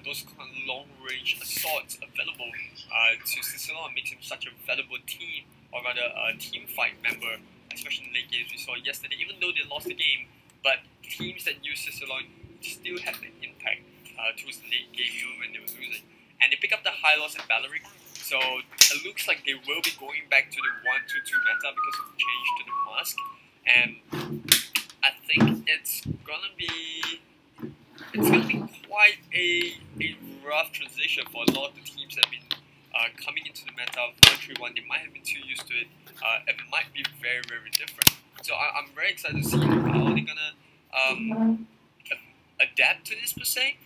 those kind of long-range assaults available to Sicilon makes him such a valuable team, or rather a team fight member, especially in late games. We saw yesterday, even though they lost the game, but teams that use Sicilon still have an impact towards the late game even when they were losing. And they pick up the high loss in Valeric, so it looks like they will be going back to the 1-2-2 meta because of the change to the mask. And I think it's gonna be quite a rough transition for a lot of the teams that have been coming into the meta of 1-3-1. They might have been too used to it. It might be very, very different. So I'm very excited to see how they're gonna adapt to this per se.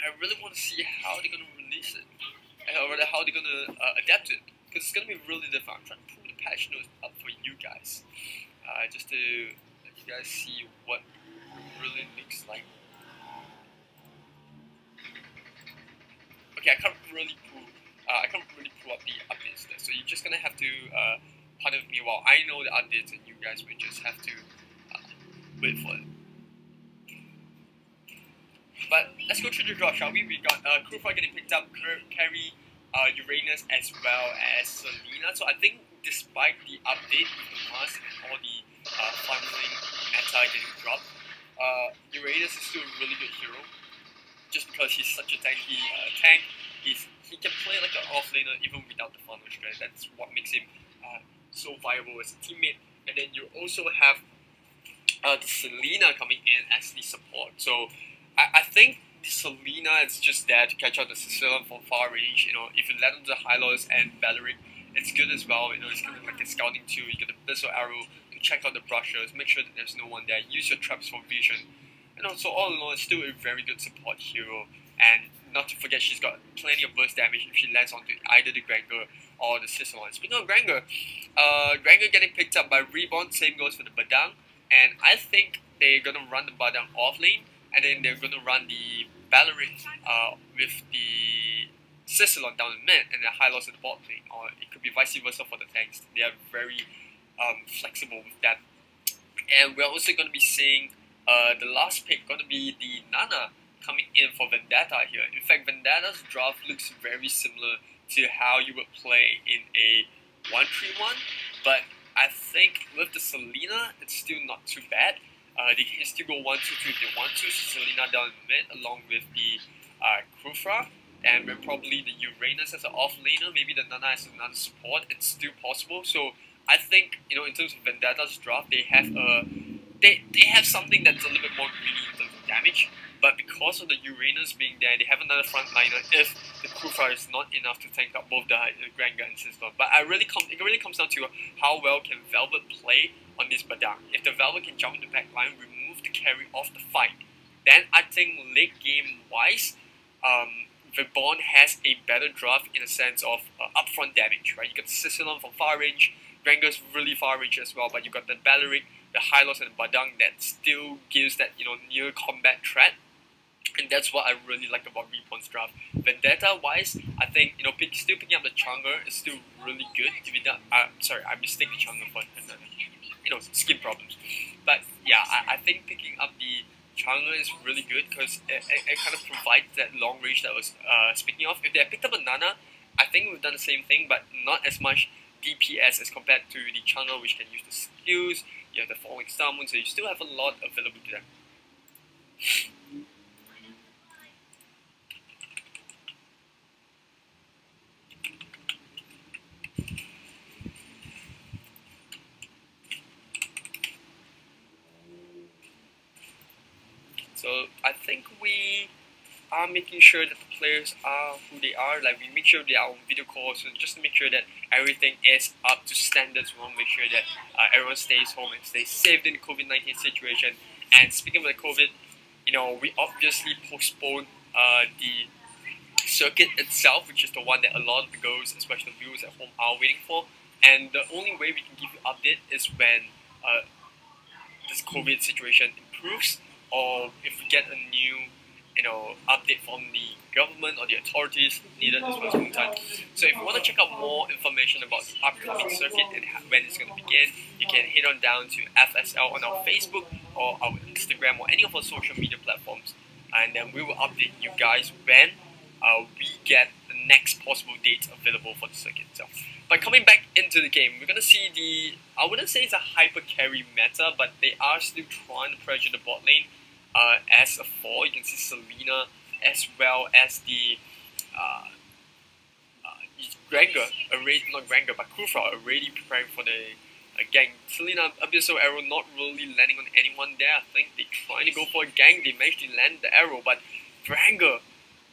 I really want to see how they're gonna release it, or rather how they're gonna adapt to it, because it's gonna be really different. I'm trying to pull the patch notes up for you guys, just to let you guys see what really looks like. Okay, I can't really pull up the updates there, so you're just gonna have to pardon me while I know the updates, and you guys will just have to wait for it. But let's go through the draw, shall we? We got Krufa getting picked up, Carry, Uranus, as well as Selena. So I think despite the update with the mask and all the funneling meta getting dropped, Uranus is still a really good hero, just because he's such a tanky tank. He can play like an offlaner even without the funnel strength. That's what makes him so viable as a teammate. And then you also have the Selena coming in as the support. So I think Selena is just there to catch out the Sicilian from far range. You know, if you let him to Hylos and Valeric, it's good as well. You know, it's kind of like a scouting tool. You get the pistol arrow to check out the brushers, make sure that there's no one there. Use your traps for vision. You know, so all in all, it's still a very good support hero. And not to forget, she's got plenty of burst damage if she lands onto either the Granger or the Sicilian. Speaking of Granger, Granger getting picked up by Reborn. Same goes for the Badang. And I think they're gonna run the Badang off lane, and then they're gonna run the Valeric with the Sicilian down the mid and the Hylos at the bot lane, or it could be vice versa for the tanks. They are very flexible with that. And we're also gonna be seeing the last pick gonna be the Nana coming in for Vandetta here. In fact, Vandetta's draft looks very similar to how you would play in a 1-3-1, but I think with the Selena, it's still not too bad. They can still go 1-2-2 if they want to. Selena down mid along with the Krufra, and with probably the Uranus as an off laner, maybe the Nana as another support. It's still possible. So I think, you know, in terms of Vandetta's draft, they have they have something that's a little bit more greedy in terms of damage. But because of the Uranus being there, they have another frontliner if the Krufra is not enough to tank up both the Granger and Sicilian. But it really comes down to how well can Velvet play on this Badang. If the Velvet can jump in the back line, remove the carry off the fight, then I think late game wise, Reborn has a better draft in a sense of upfront damage, right? You got Sicilian from far range, Granger's really far range as well, but you got the Valeric, the Hylos, and the Badang that still gives that, you know, near combat threat. And that's what I really like about Reborn's draft. Vandetta wise, I think, you know, still picking up the Chang'e is still really good. If you don't, sorry, I mistake the Chang'e for you know, skin problems. But yeah, I think picking up the Chang'e is really good because it kind of provides that long range that I was speaking of. If they had picked up a Nana, I think we've done the same thing, but not as much DPS as compared to the Chang'e, which can use the skills. You have the falling star moon, so you still have a lot available to them. So I think we are making sure that the players are who they are. Like, we make sure they are on video calls, so just to make sure that everything is up to standards. We want to make sure that everyone stays home and stays safe in the COVID-19 situation. And speaking of the COVID, you know, we obviously postponed the circuit itself, which is the one that a lot of the girls, especially the viewers at home, are waiting for. And the only way we can give you update is when this COVID situation improves, or if we get a new, you know, update from the government or the authorities needed as well as time. So if you want to check out more information about the upcoming circuit and when it's going to begin, you can head on down to FSL on our Facebook or our Instagram or any of our social media platforms. and then we will update you guys when we get the next possible date available for the circuit itself. But coming back into the game, we're gonna see I wouldn't say it's a hyper carry meta, but they are still trying to pressure the bot lane. As a 4, you can see Selena as well as the Granger, not Granger, but Kufra already preparing for the gang. Selena, Abyssal Arrow not really landing on anyone there. I think they're trying to go for a gang. They managed to land the arrow, but Granger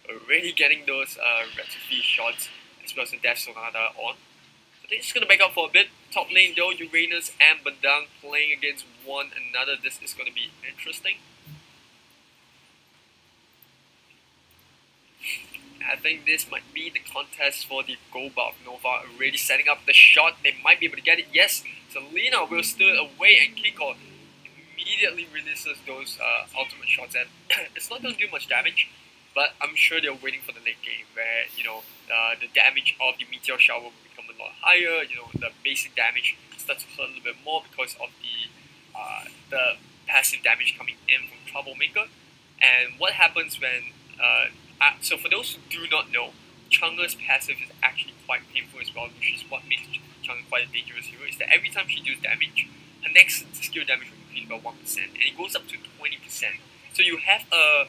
already getting those rectify shots as well as the Death Sonata on. So they're just going to back up for a bit. Top lane though, Uranus and Badang playing against one another. This is going to be interesting. I think this might be the contest for the gold buff. Nova already setting up the shot. They might be able to get it. Yes, Selena will steal away, and Kiko immediately releases those ultimate shots, and it's not going to do much damage, but I'm sure they're waiting for the late game where, you know, the damage of the meteor shower will become a lot higher. You know, the basic damage starts to hurt a little bit more because of the passive damage coming in from Troublemaker. And what happens when so for those who do not know, Chang'e's passive is actually quite painful as well, which is what makes Chang'e quite a dangerous hero, is that every time she does damage, her next skill damage will increase by 1%, and it goes up to 20%. So you have a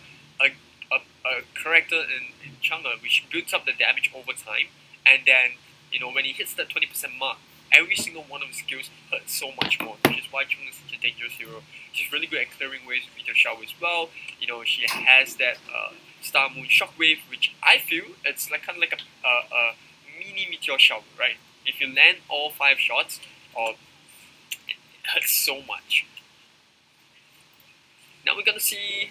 character in Chang'e which builds up the damage over time, and then, you know, when he hits that 20% mark, every single one of his skills hurts so much more, which is why Chang'e is such a dangerous hero. She's really good at clearing waves with Meteor Shower as well. You know, she has that Star Moon Shockwave, which I feel it's like kind of like a mini Meteor Shower, right? If you land all 5 shots, it hurts so much. Now we're gonna see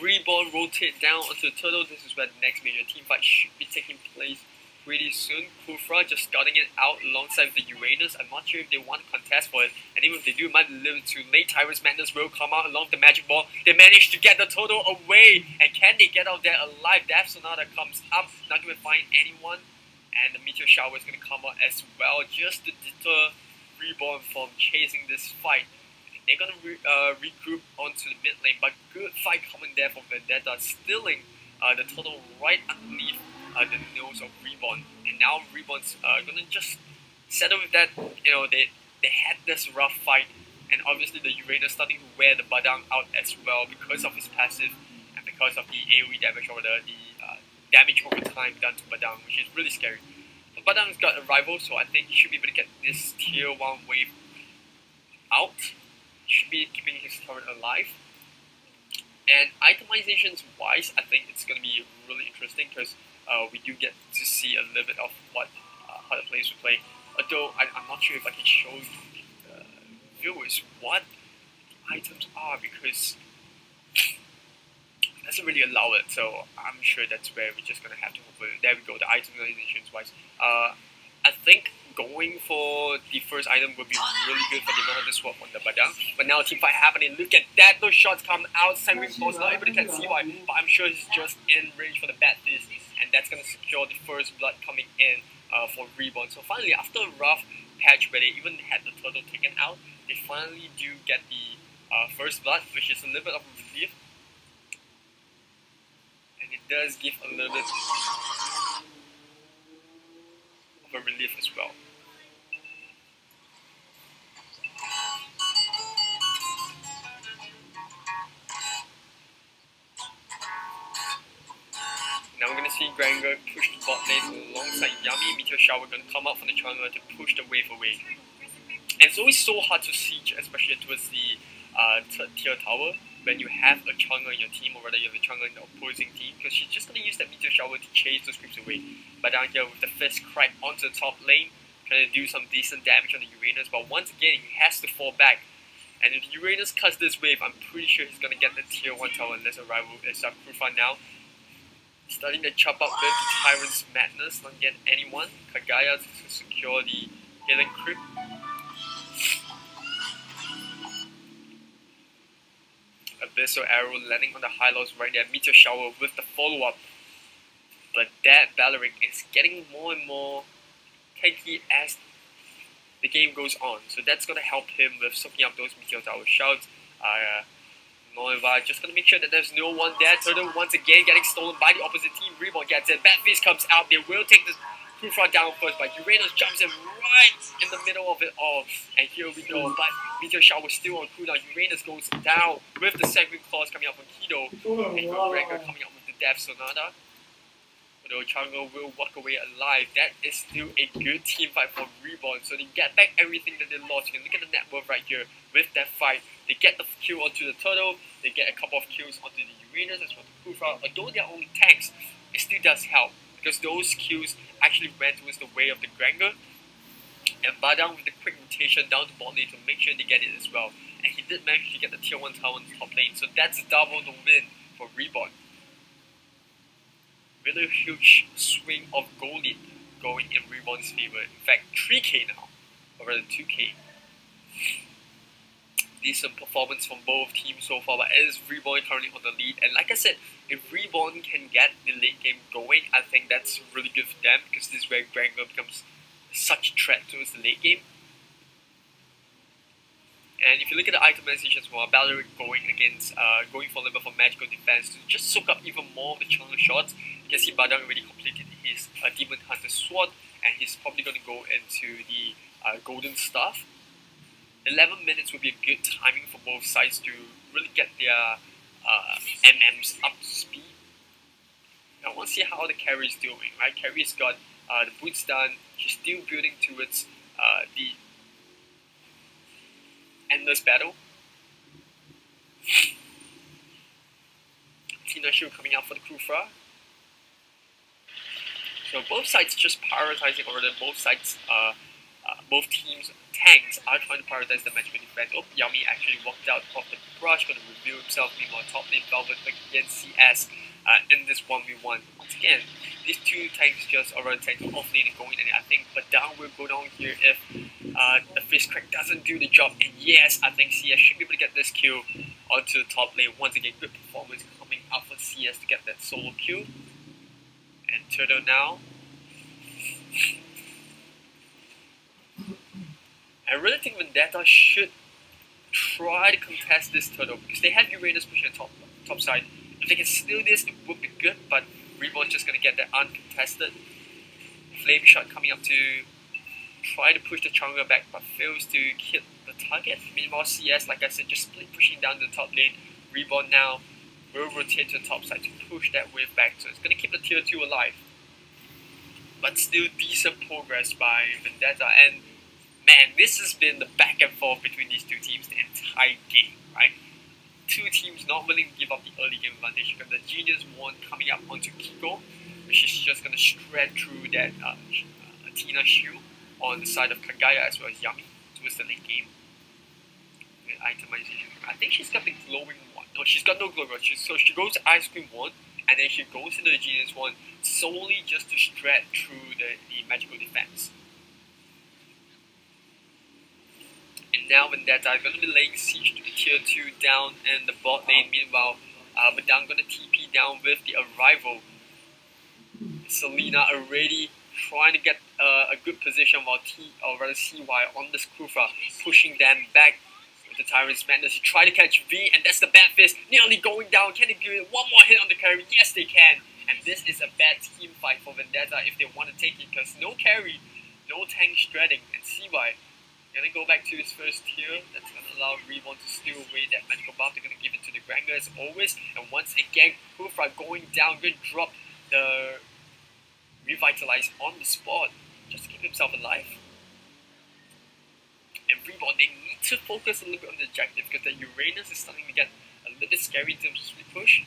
Reborn rotate down onto the turtle. This is where the next major team fight should be taking place pretty soon. Kufra just scouting it out alongside the Uranus. I'm not sure if they want to contest for it, and even if they do, it might be a little too late. Tyrant's Madness will come out along the magic ball. They managed to get the turtle away, and can they get out there alive? Death Sonata comes up, not going to find anyone, and the Meteor Shower is going to come out as well, just to deter Reborn from chasing this fight. They're going to regroup onto the mid lane, but good fight coming there from Vandetta, stealing the turtle right underneath the nose of Reborn, and now Reborn's gonna just settle with that. You know, they had this rough fight, and obviously the Uranus starting to wear the Badang out as well because of his passive and because of the AoE damage or the damage over time done to Badang, which is really scary. But Badang's got a rival, so I think he should be able to get this tier 1 wave out. He should be keeping his turret alive. And itemizations wise, I think it's gonna be really interesting because we do get to see a little bit of what how the players will play. Although I'm not sure if I can show the viewers what the items are, because it doesn't really allow it. So I'm sure that's where we're just gonna have to hope. There we go. The itemizations wise, I think going for the first item would be really good for the moment to swap on the Badang. But now team fight happening. Look at that. Those shots come out. Sandwich Boss, not able to can see why, but I'm sure he's just in range for the Bat Fist, and that's going to secure the first blood coming in for Reborn. So finally, after a rough patch where they even had the turtle taken out, they finally do get the first blood, which is a little bit of a relief. And it does give a little bit of a relief as well. Now we're going to see Granger push the bot lane alongside Yami. Meteor Shower going to come out from the jungle to push the wave away. And it's always so hard to siege, especially towards the third tier tower, when you have a Chang'e in your team, or rather you have a Chang'e in the opposing team, because she's just going to use that Meteor Shower to chase those creeps away. But down here with the Fist crack onto the top lane, trying to do some decent damage on the Uranus, but once again he has to fall back. And if Uranus cuts this wave, I'm pretty sure he's going to get the tier 1 tower unless a rival is Krufa now. Starting to chop up with the Tyrant's Madness, not get anyone. Kagaya to secure the healing creep. Abyssal Arrow landing on the high lows right there. Meteor Shower with the follow-up. But that Valeric is getting more and more tanky as the game goes on. So that's going to help him with soaking up those Meteor Tower shouts. However, just gonna make sure that there's no one there. Turtle once again getting stolen by the opposite team. Reborn gets it. Bad Fist comes out. They will take the crew front down first, but Uranus jumps in right in the middle of it all. And here we go. But Meteor Shower still on cooldown. Uranus goes down with the second claws coming out from Kido. And Gregor coming out with the Death Sonata. Although Chango will walk away alive, that is still a good team fight for Reborn. So they get back everything that they lost. You can look at the net worth right here with that fight. They get the kill onto the Turtle. They get a couple of kills onto the Uranus as well as the Kufra. Although they're only tanks, it still does help, because those kills actually went towards the way of the Granger. And Badang with the quick rotation down to bot lane to make sure they get it as well. And he did manage to get the tier 1 tower on the top lane, so that's double the win for Reborn. Really huge swing of gold lead going in Reborn's favor. In fact, 3k now, or rather 2k. Decent performance from both teams so far, but as Reborn currently on the lead. And like I said, if Reborn can get the late game going, I think that's really good for them, because this is where Granger becomes such a threat towards the late game. And if you look at the itemization as well, Baloric going against, going for a little bit for magical defense to just soak up even more of the channel shots. You can see Badang already completed his Demon Hunter Sword, and he's probably going to go into the Golden Staff. 11 minutes would be a good timing for both sides to really get their MMs up to speed. Now I want to see how the carry is doing, right? Carry's got the boots done. She's still building towards the endless battle. Tina Shield coming out for the Kufra. So both sides just prioritizing, or rather both sides, both teams' tanks are trying to prioritize the magical defense. Oh, Yami actually walked out of the brush, going to reveal himself. Meanwhile, top lane Velvet against CS in this 1v1. Once again, these two tanks just are taking off lane and going in. I think Badang will go down here if the Fist Crack doesn't do the job. And yes, I think CS should be able to get this kill onto the top lane. Once again, good performance coming out for CS to get that solo kill. And Turtle now. I really think Vandetta should try to contest this Turtle, because they have Uranus pushing the top side. If they can steal this, it would be good, but Reborn's just going to get that uncontested. Flame Shot coming up to try to push the Chang'e back, but fails to hit the target. Meanwhile, CS, like I said, just split pushing down the top lane. Reborn now will rotate to the top side to push that wave back, so it's going to keep the tier 2 alive. But still decent progress by Vandetta, and man, this has been the back and forth between these two teams the entire game, right? Two teams not willing to give up the early game advantage, because the Genius one coming up onto Kiko, which is just going to shred through that Tina Shield on the side of Kagaya as well as Yami towards the late game. With itemization, I think she's got the glowing one. No, she's got no glowing one. So she goes to Ice Cream one, and then she goes into the Genius one solely just to shred through the magical defense. And now Vandetta is going to be laying siege to the tier 2 down in the bot lane. Meanwhile, Badang going to TP down with the arrival. Selena already trying to get a good position, while CY on this Kufra, pushing them back with the Tyrant's Madness. He try to catch V, and that's the Bad Fist nearly going down. Can they give it one more hit on the carry? Yes, they can. And this is a bad team fight for Vandetta if they want to take it, because no carry, no tank shredding, and CY going to go back to his first tier. That's going to allow Reborn to steal away that magical buff. They're going to give it to the Granger as always. And once again, Kufra going down, going to drop the Revitalize on the spot just to keep himself alive. And Reborn, they need to focus a little bit on the objective, because the Uranus is starting to get a little bit scary in terms of split push.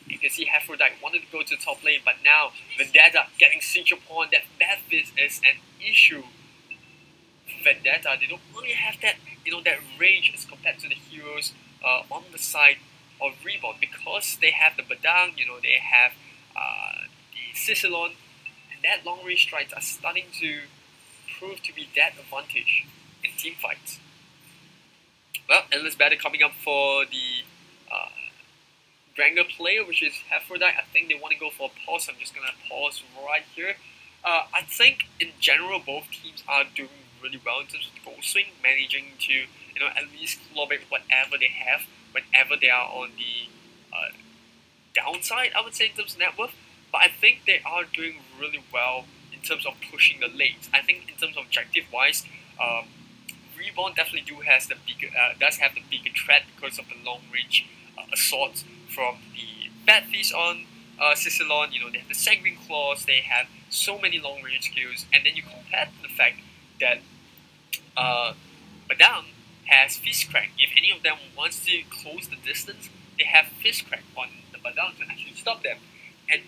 You can see Aphrodite wanted to go to the top lane, but now Vandetta getting siege upon. That Bad Fist is an issue. Vandetta, they don't really have that, that range as compared to the heroes on the side of Reborn, because they have the Badang, they have the Sicilon, and that long range strikes are starting to prove to be that advantage in team fights. Well, endless battle coming up for the Granger player, which is Aphrodite. I think they want to go for a pause. I'm just gonna pause right here. I think in general both teams are doing really well in terms of the goal swing, managing to at least club it whatever they have whenever they are on the downside, I would say, in terms of net worth. But I think they are doing really well in terms of pushing the lanes. I think in terms of objective wise, Reborn definitely does have the bigger threat because of the long range assaults from the Bad Feast on Sicilon. You know, they have the Sanguine Claws, they have so many long range skills, and then you compare to the fact that Madame has Fist Crack. If any of them wants to close the distance, they have Fist Crack on the Madame to actually stop them. And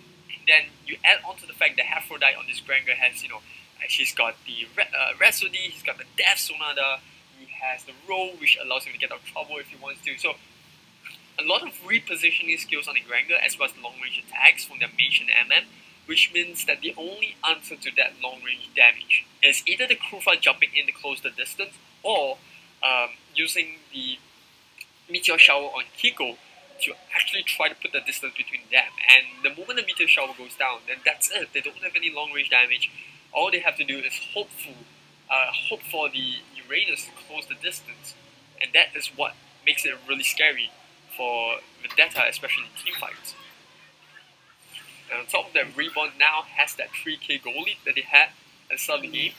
then you add on to the fact that Aphrodite on this Granger has, you know, she's got the Rhapsody, he's got the Death Sonata, he has the Roll, which allows him to get out of trouble if he wants to. So a lot of repositioning skills on the Granger, as well as long range attacks from their Mage and MM, which means that the only answer to that long range damage is either the Krufa jumping in to close the distance, or using the Meteor Shower on Kiko to actually try to put the distance between them. And the moment the Meteor Shower goes down, then that's it. They don't have any long range damage. All they have to do is hope for the Uranus to close the distance, and that is what makes it really scary for Vandetta, especially in team fights. And on top of that, Reborn now has that 3k goal lead that they had at the start of the game.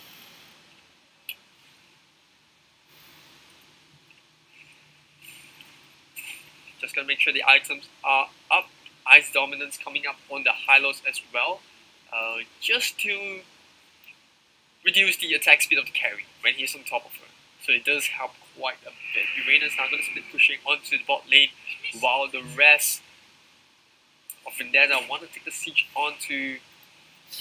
Just gonna make sure the items are up. Ice Dominance coming up on the Hylos as well, just to reduce the attack speed of the carry when he's on top of her. So it does help quite a bit. Uranus now going to split pushing onto the bot lane, while the rest of Vandetta want to take the siege onto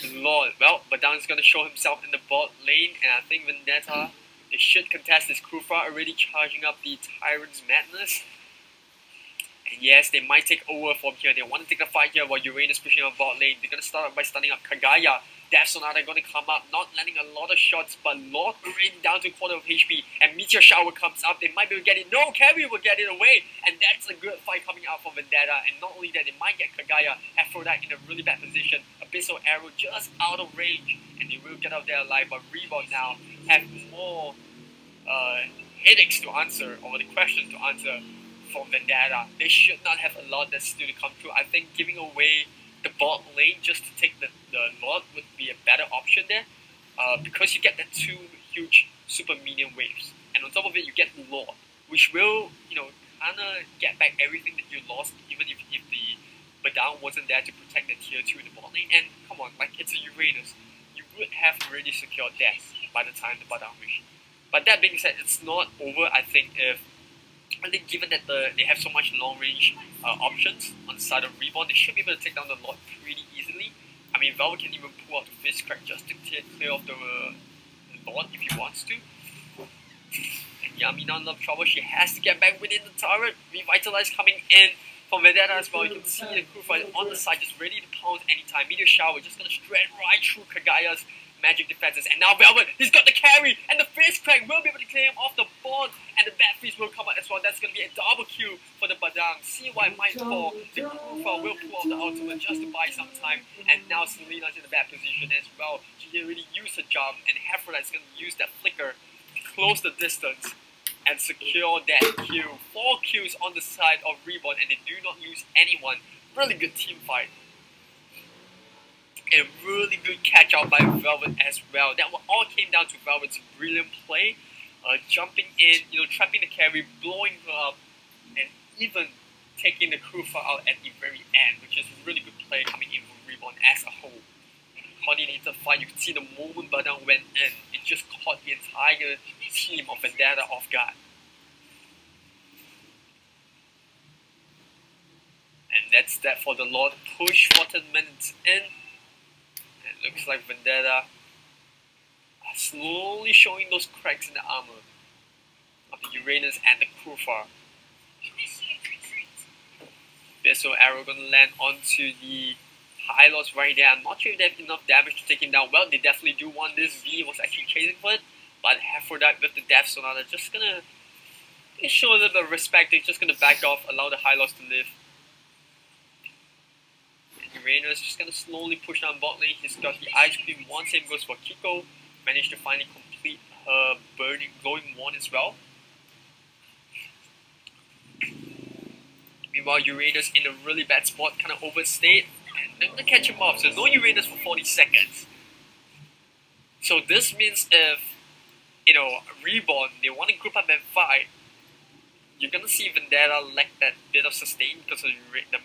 the Lord. Well, Badan's going to show himself in the bot lane, and I think Vandetta, they should contest this Krufa, already charging up the Tyrant's Madness. And yes, they might take over from here. They want to take the fight here while Uranus pushing on bot lane. They're going to start off by stunning up Kagaya. Death Sonata going to come up, not landing a lot of shots, but Lord already down to a quarter of HP. And Meteor Shower comes up. They might be able to get it. No, Carry will get it away. And that's a good fight coming out from Vandetta. And not only that, they might get Kagaya, Aphrodite in a really bad position. Abyssal Arrow just out of range. And they will get out there alive. But Reborn now have more headaches to answer, or the questions to answer from Vandetta. They should not have a lot that's still to come through. I think giving away the bot lane just to take the Lord would be a better option there, because you get the two huge super minion waves, and on top of it you get the Lord, which will, you know, kinda get back everything that you lost, even if the Badan wasn't there to protect the tier 2 in the bot lane. And come on, like, it's a Uranus, you would have already secured death by the time the Badan reached. But that being said, it's not over. I think given that they have so much long range options on the side of Reborn, they should be able to take down the Lord pretty easily. I mean, Velvet can even pull out the Fist Crack just to clear off the Lord if he wants to. And Yamina in love trouble. She has to get back within the turret. Revitalize coming in from Vandetta as well. You can see the crew fight on the side, just ready to pounce anytime. Meteor Shower just gonna straight right through Kagaya's magic defenses, and now Velvet, he's got the carry, and the Fist Crack will be able to clear him off the board, and the Bad Feast will come out as well. That's going to be a double kill for the Badang. CY might fall, the Kufa will pull out the ultimate just to buy some time, and now Selena's in a bad position as well. She didn't really use her jump, and Aphrodite's going to use that flicker to close the distance and secure that kill. 4 kills on the side of Reborn, and they do not lose anyone. Really good team fight. A really good catch out by Velvet as well. That all came down to Velvet's brilliant play, jumping in, you know, trapping the carry, blowing her up, and even taking the Krufa out at the very end, which is a really good play coming in from Reborn as a whole. Coordinated fight, you can see the moment Badang went in, it just caught the entire team of Vandetta off guard. And that's that for the Lord. Push 14 minutes in. Looks like Vandetta are slowly showing those cracks in the armor of the Uranus and the Krufa. Abyssal Arrow gonna land onto the Hylos right there. I'm not sure if they have enough damage to take him down. Well, they definitely do want this. V was actually chasing for it, but Aphrodite with the Death Sonata just gonna show a little bit of respect. They're just gonna back off, allow the Hylos to live. Uranus just gonna slowly push down bot lane. He's got the Ice Cream. One same goes for Kiko. Managed to finally complete her burning glowing wand as well. Meanwhile, Uranus in a really bad spot, kind of overstayed, and they're gonna catch him off. So no Uranus for 40 seconds. So this means if, you know, Reborn, they want to group up and fight, you're gonna see Vandetta lack that bit of sustain because of the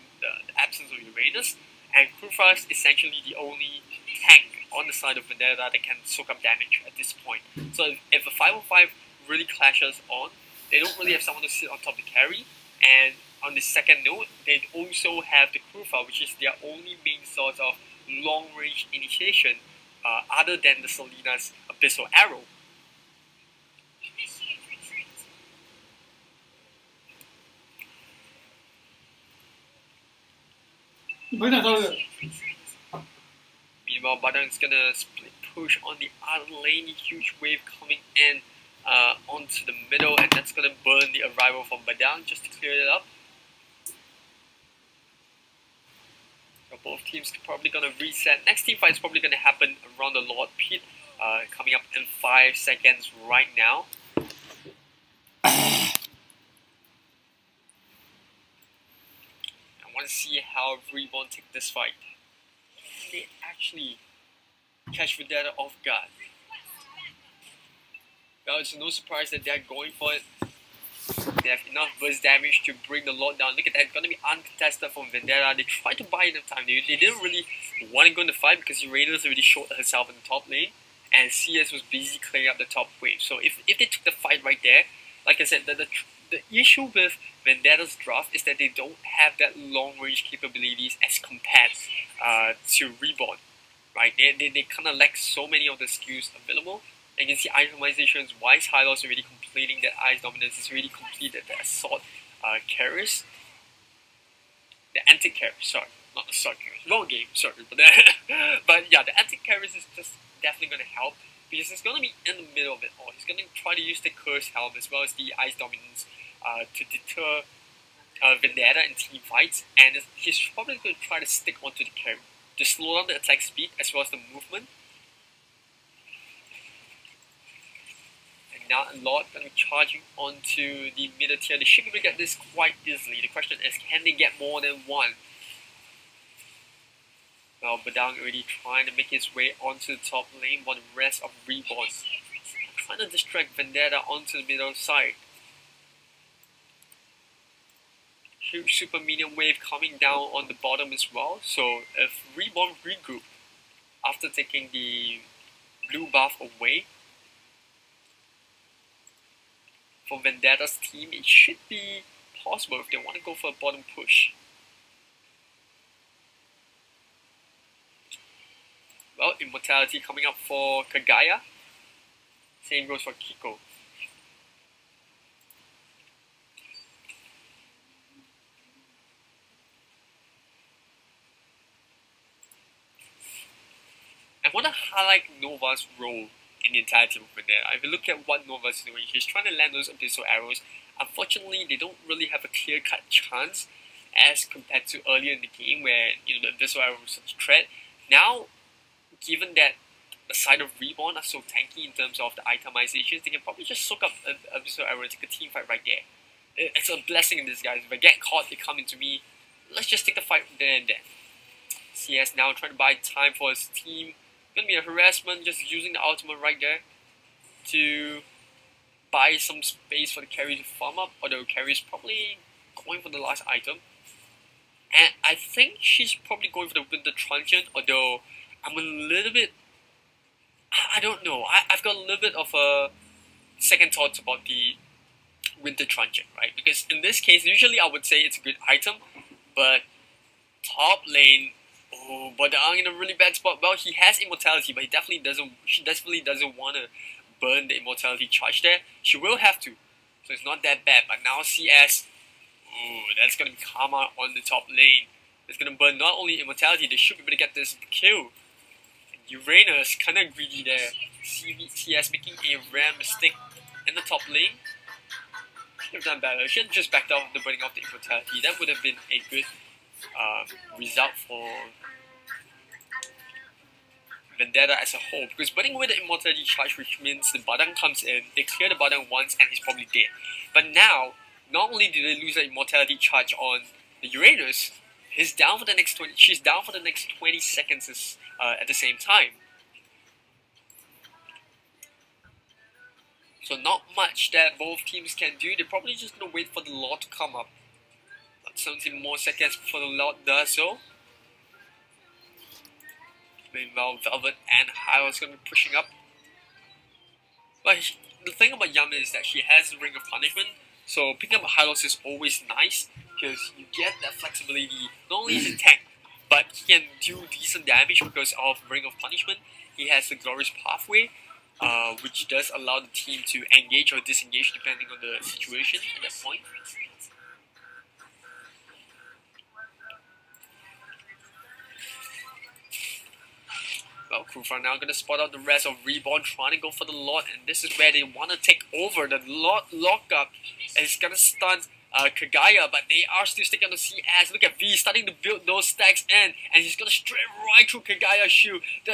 absence of Uranus, and Krufa is essentially the only tank on the side of Vandetta that can soak up damage at this point. So if a 5-on-5 really clashes on, they don't really have someone to sit on top to carry, and on the second note, they also have the Krufa, which is their only main source of long-range initiation, other than the Selina's Abyssal Arrow. Meanwhile, Badang's gonna split push on the other lane, huge wave coming in onto the middle, and that's gonna burn the arrival from Badang just to clear it up. So both teams probably gonna reset. Next team fight is probably gonna happen around the Lord Pit, coming up in 5 seconds right now. I want to see how Reborn take this fight. They actually catch Vandetta off guard. Well, it's no surprise that they're going for it. They have enough burst damage to bring the Lord down. Look at that, it's gonna be uncontested from Vandetta. They tried to buy enough time. They didn't really want to go in the fight because Uranus already showed herself in the top lane, and CS was busy clearing up the top wave. So if they took the fight right there, like I said, the issue with Vandetta's draft is that they don't have that long range capabilities as compared to Reborn, right? They kind of lack so many of the skills available. And you can see itemizations wise, Hylos already completing that Ice Dominance. It's already completed the Assault carriers. The Antic carriers, sorry, not the Assault carriers. Wrong game, sorry. But yeah, the Antic carriers is just definitely going to help because it's going to be in the middle of it all. He's going to try to use the Curse Helm as well as the Ice Dominance to deter Vandetta in team fights, and he's probably going to try to stick onto the carry to slow down the attack speed as well as the movement. And now a lot going to be charging onto the middle tier. They should be able to get this quite easily. The question is, can they get more than one? Well, Badang already trying to make his way onto the top lane while the rest of Reborn trying to distract Vandetta onto the middle side. Huge super medium wave coming down on the bottom as well. So if Reborn regroup after taking the blue buff away for Vandetta's team, it should be possible if they want to go for a bottom push. Well, Immortality coming up for Kagaya. Same goes for Kiko. I want to highlight Nova's role in the entire team over there. If you look at what Nova's doing, he's trying to land those Abyssal Arrows. Unfortunately, they don't really have a clear-cut chance as compared to earlier in the game where, you know, the Abyssal Arrow was such a threat. Now, given that the side of Reborn are so tanky in terms of the itemizations, they can probably just soak up an Abyssal Arrow and take a team fight right there. It's a blessing in disguise. If I get caught, they come into me. Let's just take the fight there and then. CS now trying to buy time for his team. Gonna be a harassment, just using the ultimate right there to buy some space for the carry to farm up, although carry is probably going for the last item. And I think she's probably going for the Winter Truncheon, although I'm a little bit, I don't know, I've got a little bit of a second thoughts about the Winter Truncheon, right? Because in this case, usually I would say it's a good item, but top lane, oh, but they're in a really bad spot. Well, he has Immortality, but she definitely doesn't want to burn the Immortality charge there. She will have to, so it's not that bad. But now CS, ooh, that's going to be Karma on the top lane. It's going to burn not only Immortality, they should be able to get this kill. And Uranus, kind of greedy there. CS making a rare mistake in the top lane. Should have done better. Should have just backed off the burning of the Immortality. That would have been a good result for Vandetta as a whole, because burning away the Immortality charge, which means the Badang comes in, they clear the Badang once and he's probably dead. But now, not only do they lose the Immortality charge on the Uranus is down for the next 20. She's down for the next 20 seconds at the same time. So not much that both teams can do. They're probably just gonna wait for the Lord to come up. About 17 more seconds before the Lord does so. Meanwhile, Velvet and Hylo is gonna be pushing up. But the thing about Yami is that she has the Ring of Punishment, so picking up a Hylos is always nice because you get that flexibility. Not only is he tank, but he can do decent damage because of Ring of Punishment. He has the Glorious Pathway, which does allow the team to engage or disengage depending on the situation at that point. Well, Kufa now going to spot out the rest of Reborn, trying to go for the Lord, and this is where they want to take over. The Lord lockup is going to stun Kagaya, but they are still sticking on the CS. Look at V starting to build those stacks in, and he's going to straight right through Kagaya's shoe. The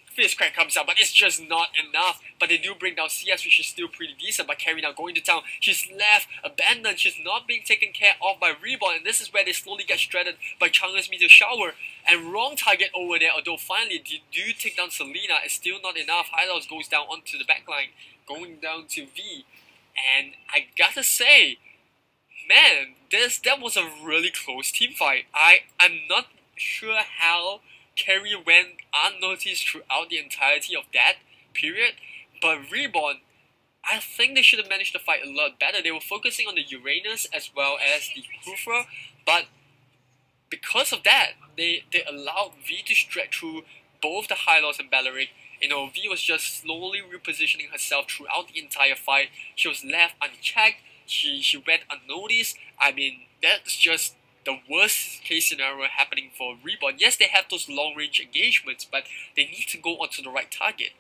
Fierce Crack comes out, but it's just not enough. But they do bring down CS, which is still pretty decent. But Carrie now going to town. She's left abandoned. She's not being taken care of by Reborn. And this is where they slowly get shredded by Chunger's Meteor Shower. And wrong target over there. Although finally they do take down Selena. It's still not enough. Hylos goes down onto the backline. Going down to V. And I gotta say, man, that was a really close team fight. I'm not sure how Carrie went unnoticed throughout the entirety of that period, but Reborn, I think they should have managed to fight a lot better. They were focusing on the Uranus as well as the Kufra, but because of that, they allowed V to stretch through both the Hylos and Balearic. You know, V was just slowly repositioning herself throughout the entire fight. She was left unchecked. She went unnoticed. I mean, that's just the worst case scenario happening for Reborn. Yes, they have those long range engagements, but they need to go onto the right target.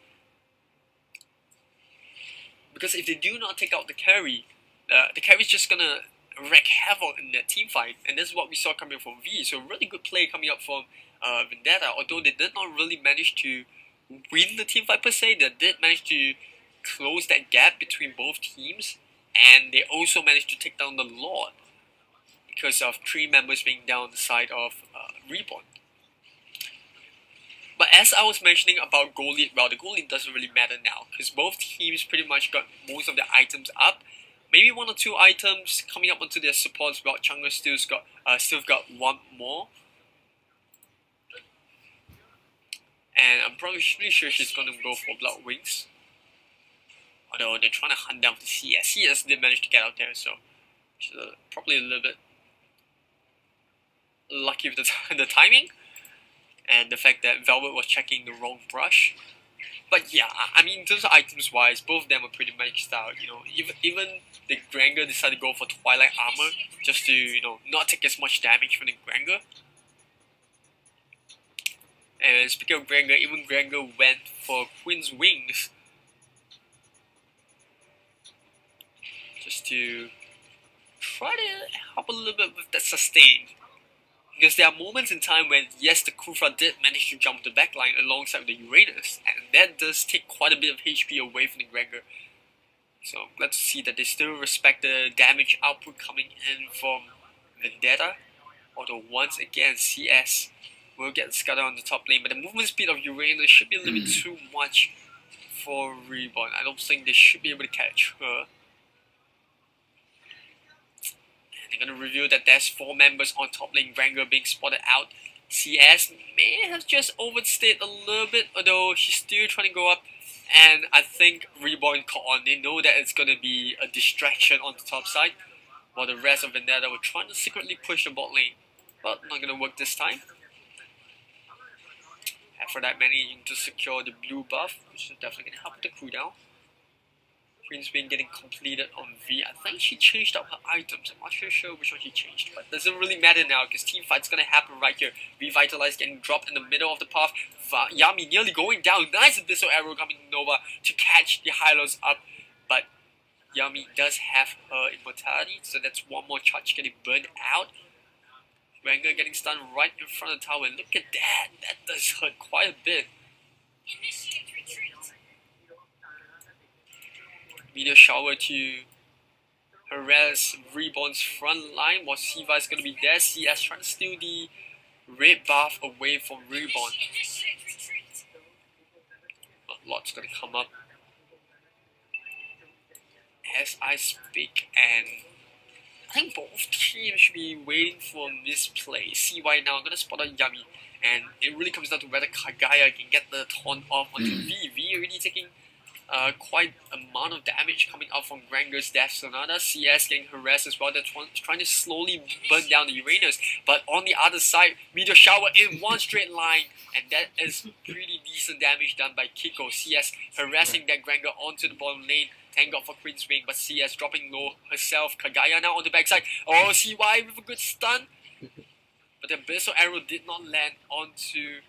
Because if they do not take out the carry, the carry is just gonna wreak havoc in that team fight, and this is what we saw coming from V. So really good play coming up from Vandetta. Although they did not really manage to win the team fight per se, they did manage to close that gap between both teams, and they also managed to take down the Lord because of 3 members being down the side of Reborn. But as I was mentioning about goal lead, well, the goal lead doesn't really matter now because both teams pretty much got most of their items up. Maybe 1 or 2 items coming up onto their supports, while Chang'e still got 1 more. And I'm probably pretty sure she's going to go for Blood Wings. Although they're trying to hunt down the CS. CS did manage to get out there, so she's probably a little bit lucky with the timing. And the fact that Velvet was checking the wrong brush. But yeah, I mean, in terms of items wise, both of them are pretty maxed out. You know, even the Granger decided to go for Twilight Armor just to, you know, not take as much damage from the Granger. And speaking of Granger, even Granger went for Queen's Wings just to try to help a little bit with that sustain. Because there are moments in time when, yes, the Kufra did manage to jump the backline alongside the Uranus, and that does take quite a bit of HP away from the Granger. So I'm glad to see that they still respect the damage output coming in from Vandetta. Although once again, CS will get scattered on the top lane, but the movement speed of Uranus should be a little bit too much for Reborn. I don't think they should be able to catch her. They're going to reveal that there's 4 members on top lane, Granger being spotted out. CS may have just overstayed a little bit, although she's still trying to go up. And I think Reborn caught on. They know that it's going to be a distraction on the top side, while the rest of Vandetta were trying to secretly push the bot lane. But not going to work this time. After that, managing to secure the blue buff, which is definitely going to help the cooldown. Queen's been getting completed on V. I think she changed up her items. I'm not sure which one she changed, but it doesn't really matter now because team fight's gonna happen right here. Revitalize getting dropped in the middle of the path. Yami nearly going down. Nice Abyssal Arrow coming Nova to catch the Hylos up, but Yami does have her immortality, so that's 1 more charge getting burned out. Granger getting stunned right in front of the tower. Look at that. That does hurt quite a bit. Initiate retreat. Meteor Shower to harass Reborn's front line while Siva is going to be there. CS trying to steal the red buff away from Reborn. A lot's going to come up as I speak, and I think both teams should be waiting for this play. CY now going to spot on Yami, and it really comes down to whether Kagaya can get the taunt off onto V. V already taking quite amount of damage coming out from Granger's Death Sonata. CS getting harassed as well. They're trying to slowly burn down the Uranus, but on the other side, Meteor Shower in one straight line, and that is pretty decent damage done by Kiko. CS harassing that Granger onto the bottom lane. Thank God for Queen's Wing, but CS dropping low herself. Kagaya now on the backside. Oh, CY with a good stun, but the Abyssal Arrow did not land onto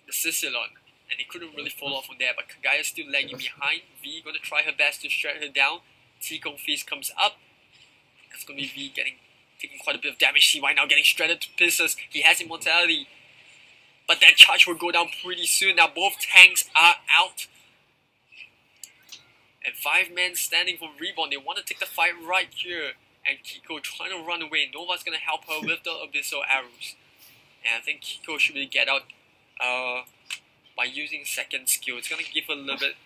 the Sicilon, and it couldn't really fall off from there, but Kagaya still lagging behind. V gonna try her best to shred her down. T-Kong Feast comes up. That's gonna be V taking quite a bit of damage. CY now getting shredded to pieces. He has immortality, but that charge will go down pretty soon. Now both tanks are out. And 5 men standing for Reborn. They want to take the fight right here. And Kiko trying to run away. Nova's gonna help her with the Abyssal Arrows. And I think Kiko should be get out by using second skill. It's gonna give her a little bit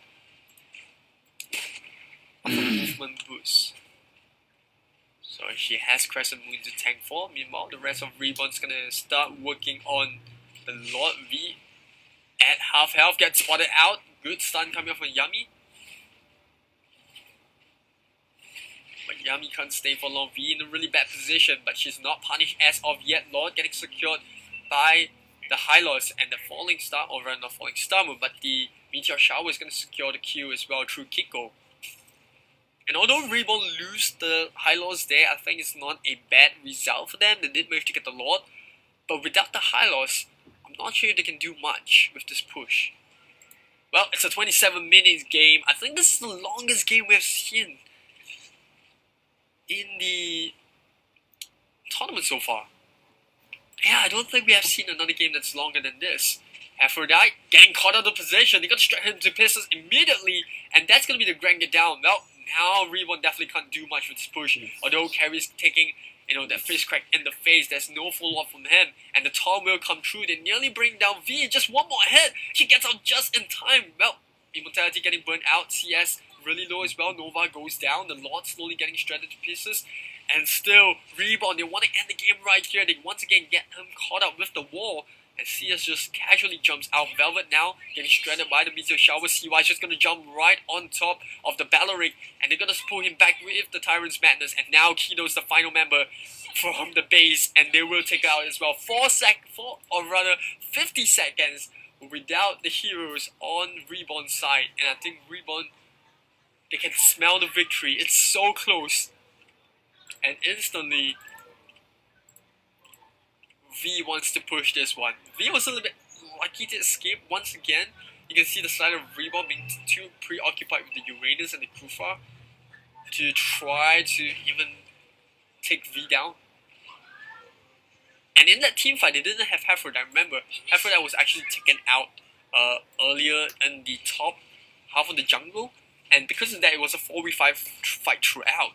of a movement boost. So she has Crescent Moon to tank for. Meanwhile, the rest of Reborn's gonna start working on the Lord. V at half health gets spotted out. Good stun coming up from Yami. But Yami can't stay for long. V in a really bad position, but she's not punished as of yet. Lord getting secured by the Hylos and the Falling Star, or rather not Falling Star Moon, but the Meteor Shower is going to secure the kill as well through Kiko. And although Reborn lose the Hylos there, I think it's not a bad result for them. They did manage to get the Lord, but without the Hylos, I'm not sure they can do much with this push. Well, it's a 27 minutes game. I think this is the longest game we've seen in the tournament so far. Yeah, I don't think we have seen another game that's longer than this. Aphrodite getting caught out of position. They're going to strike him to pieces immediately, and that's going to be the Granger down. Well, now Reborn definitely can't do much with this push. Although Carrie's taking, that fist crack in the face, there's no follow-up from him, and the Tom will come through. They nearly bring down V. Just one more hit. She gets out just in time. Well, Immortality getting burnt out. CS really low as well. Nova goes down. The Lord slowly getting shredded to pieces. And still, Reborn, they want to end the game right here. They once again get him caught up with the wall. And CS just casually jumps out. Velvet now getting shredded by the Meteor Shower. CY is just going to jump right on top of the Balleric. And they're going to pull him back with the Tyrant's Madness. And now Kino's the final member from the base. And they will take it out as well. 50 seconds without the heroes on Reborn's side. And I think Reborn, they can smell the victory. It's so close. And instantly, V wants to push this one. V was a little bit lucky to escape once again. You can see the side of Reborn being too preoccupied with the Uranus and the Kufa to try to even take V down. And in that team fight, they didn't have Aphrodite. Remember, Aphrodite was actually taken out earlier in the top half of the jungle. And because of that, it was a 4v5 fight throughout.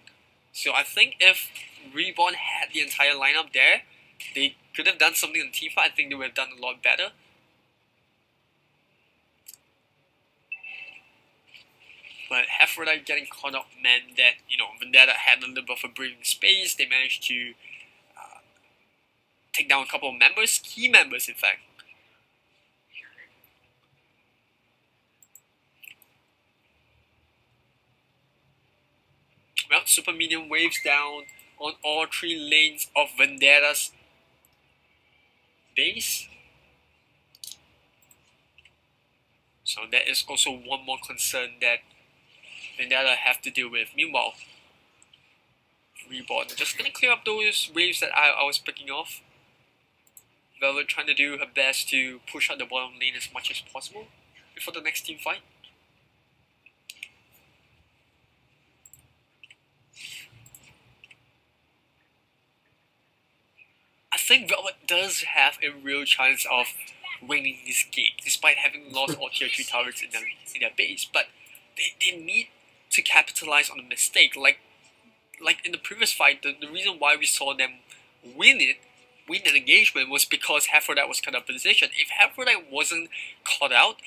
So I think if Reborn had the entire lineup there, they could have done something in the team fight. I think they would have done a lot better. But Aphrodite getting caught up meant that, Vandetta had a little bit of a breathing space. They managed to take down a couple of members, key members in fact. Well, Super Minion waves down on all 3 lanes of Vandetta's base. So that is also one more concern that Vandetta have to deal with. Meanwhile, Reborn just gonna clear up those waves that I was picking off. Velvet trying to do her best to push out the bottom lane as much as possible before the next team fight. I think Velvet does have a real chance of winning this game, despite having lost all tier 3 turrets in their base. But they need to capitalize on the mistake. Like like in the previous fight, the reason why we saw them win an engagement was because Herphodite was kind of positioned. If Herphodite wasn't caught out,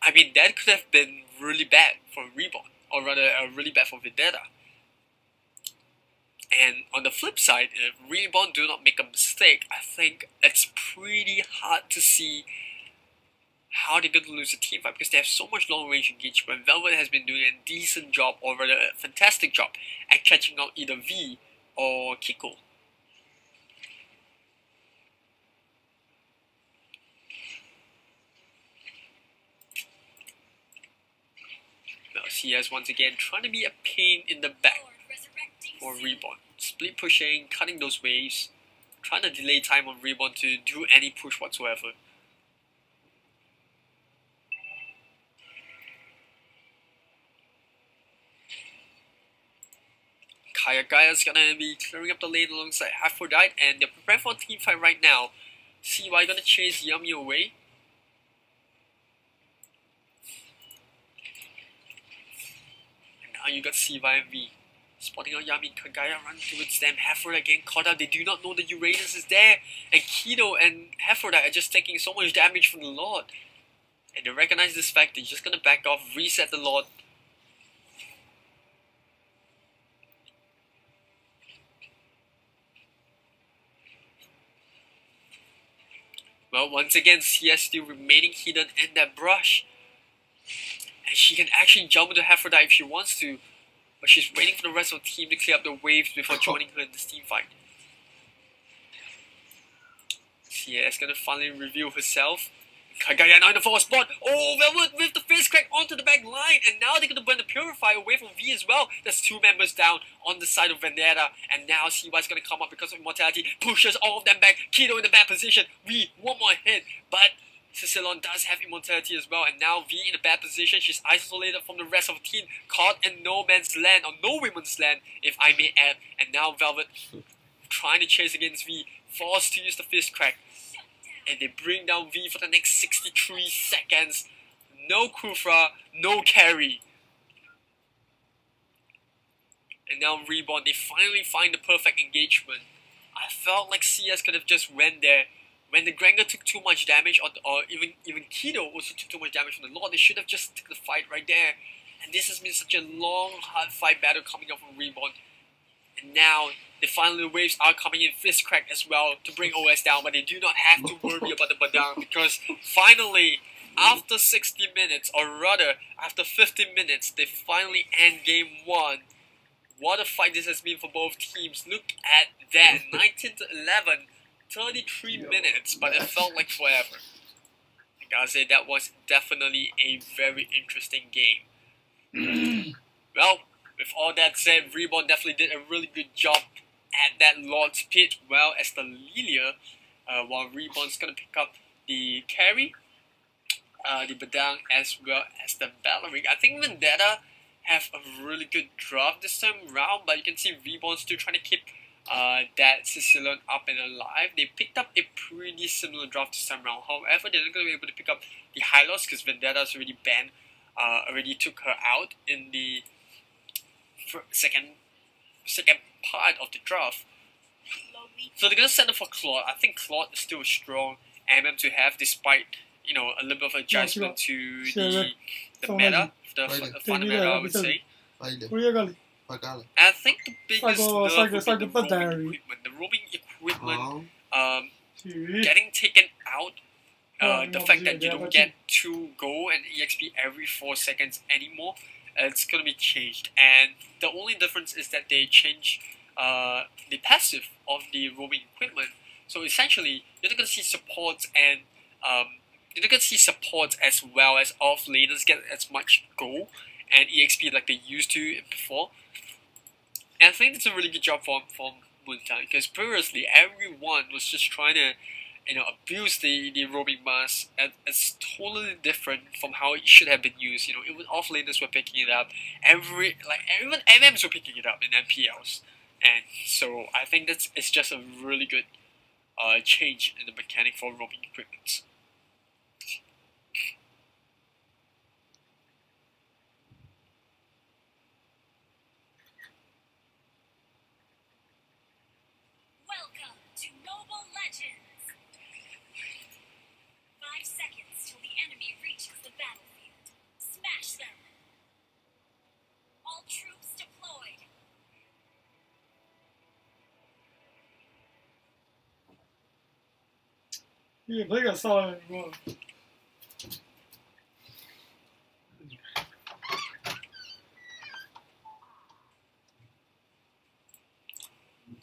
I mean, that could have been really bad for Reborn, or rather, really bad for Vandetta. And on the flip side, if Reborn do not make a mistake, I think it's pretty hard to see how they're going to lose a team fight because they have so much long range engagement. Velvet has been doing a decent job, or rather a fantastic job, at catching out either V or Kiko. Now CS once again trying to be a pain in the back for Reborn. Split pushing, cutting those waves, trying to delay time on Reborn to do any push whatsoever. Kayagaya's gonna be clearing up the lane alongside Herphodite, and they're preparing for a team fight right now. CY gonna chase Yummy away. And now you got CY and V. Spotting out Yami, Kagaya run towards them. Herphodite getting caught out. They do not know the Uranus is there. And Kido and Herphodite are just taking so much damage from the Lord. And they recognize this fact. They're just gonna back off, reset the Lord. Well, once again, CS still remaining hidden in that brush. And she can actually jump into Herphodite if she wants to. But she's waiting for the rest of the team to clear up the waves before joining her in this team fight. CS gonna finally reveal herself. Kagaya now in the forward spot. Oh, Velvet with the face crack onto the back line. And now they're gonna burn the Purifier away from V as well. There's two members down on the side of Vandetta. And now CY's gonna come up because of Immortality. Pushes all of them back. Kido in the bad position. V, one more hit. But Cicilon does have Immortality as well. And now V in a bad position. She's isolated from the rest of the team. Caught in no man's land, or no women's land, if I may add. And now Velvet trying to chase against V. Forced to use the fist crack. And they bring down V for the next 63 seconds. No Kufra, no carry. And now Reborn, they finally find the perfect engagement. I felt like CS could have just went there. When the Granger took too much damage, or even Kido also took too much damage from the Lord, they should have just took the fight right there. And this has been such a long, hard fight battle coming up from Reborn. And now, the final waves are coming in fist crack as well to bring OS down, but they do not have to worry about the Badang because finally, after 60 minutes, or rather, after 15 minutes, they finally end game 1. What a fight this has been for both teams. Look at that, 19 to 11, 33 minutes, but it felt like forever. I gotta say, that was definitely a very interesting game. Well, with all that said, Reborn definitely did a really good job at that Lord's Pit, well as the Lilia, while Reborn's gonna pick up the carry, the Badang, as well as the Ballerine. I think Vandetta have a really good draft this time round, but you can see Reborn still trying to keep that Sicilian up and alive. They picked up a pretty similar draft this time round. However, they're not going to be able to pick up the Hylos because Vendetta's already banned, already took her out in the second part of the draft. So they're gonna send her for Claude. I think Claude is still a strong MM to have, despite a little bit of adjustment to the meta, the fun meta, I would say. I think the biggest nerf would be the roaming equipment, getting taken out. The fact that you don't get 2 gold and EXP every 4 seconds anymore. It's going to be changed, and the only difference is that they change the passive of the roaming equipment. So essentially, you're not going to see supports and you're not going to see supports as well as off laners get as much gold and EXP like they used to before. And I think that's a really good job from Moontown, because previously everyone was just trying to abuse the roaming mask, and it's totally different from how it should have been used. Even offlaners were picking it up, even MMs were picking it up in MPLs, and so I think it's just a really good change in the mechanic for roaming equipment. 你那个少了我。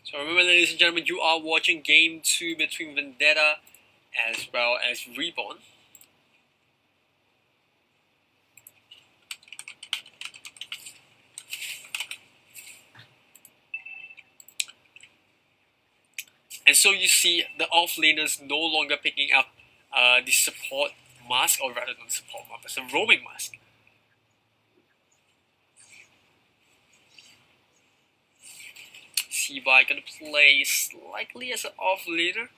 So remember, ladies and gentlemen, you are watching Game 2 between Vandetta as well as Reborn. And so you see the off-laners no longer picking up the support mask, or rather not support mask, but the roaming mask. Seaby gonna play slightly as an off-laner.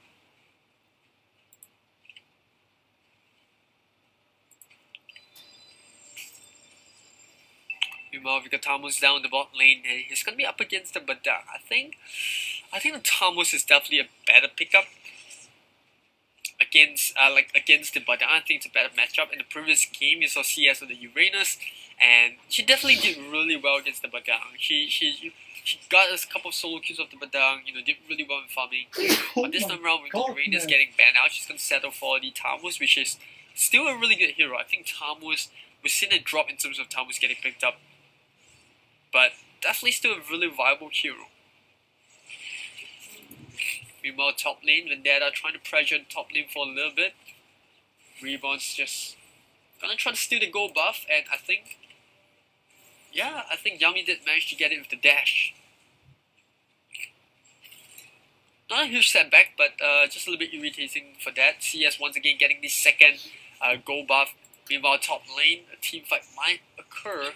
Meanwhile, we got Tamus down the bot lane, and he's gonna be up against the Vandetta. I think the Tamus is definitely a better pickup against against the Vandetta. I think it's a better matchup. In the previous game, you saw CS with the Uranus, and she definitely did really well against the Vandetta. She got a couple of solo kills of the Vandetta, did really well in farming. But this time around, with the Uranus getting banned out, she's gonna settle for the Tamus, which is still a really good hero. I think Tamus, we've seen a drop in terms of Tamus getting picked up, but definitely still a really viable hero. Meanwhile, top lane, Vandetta trying to pressure the top lane for a little bit. Reborn's just gonna try to steal the gold buff, and I think Yami did manage to get it with the dash. Not a huge setback, but just a little bit irritating for that. CS once again getting the second gold buff. Meanwhile, top lane, a team fight might occur.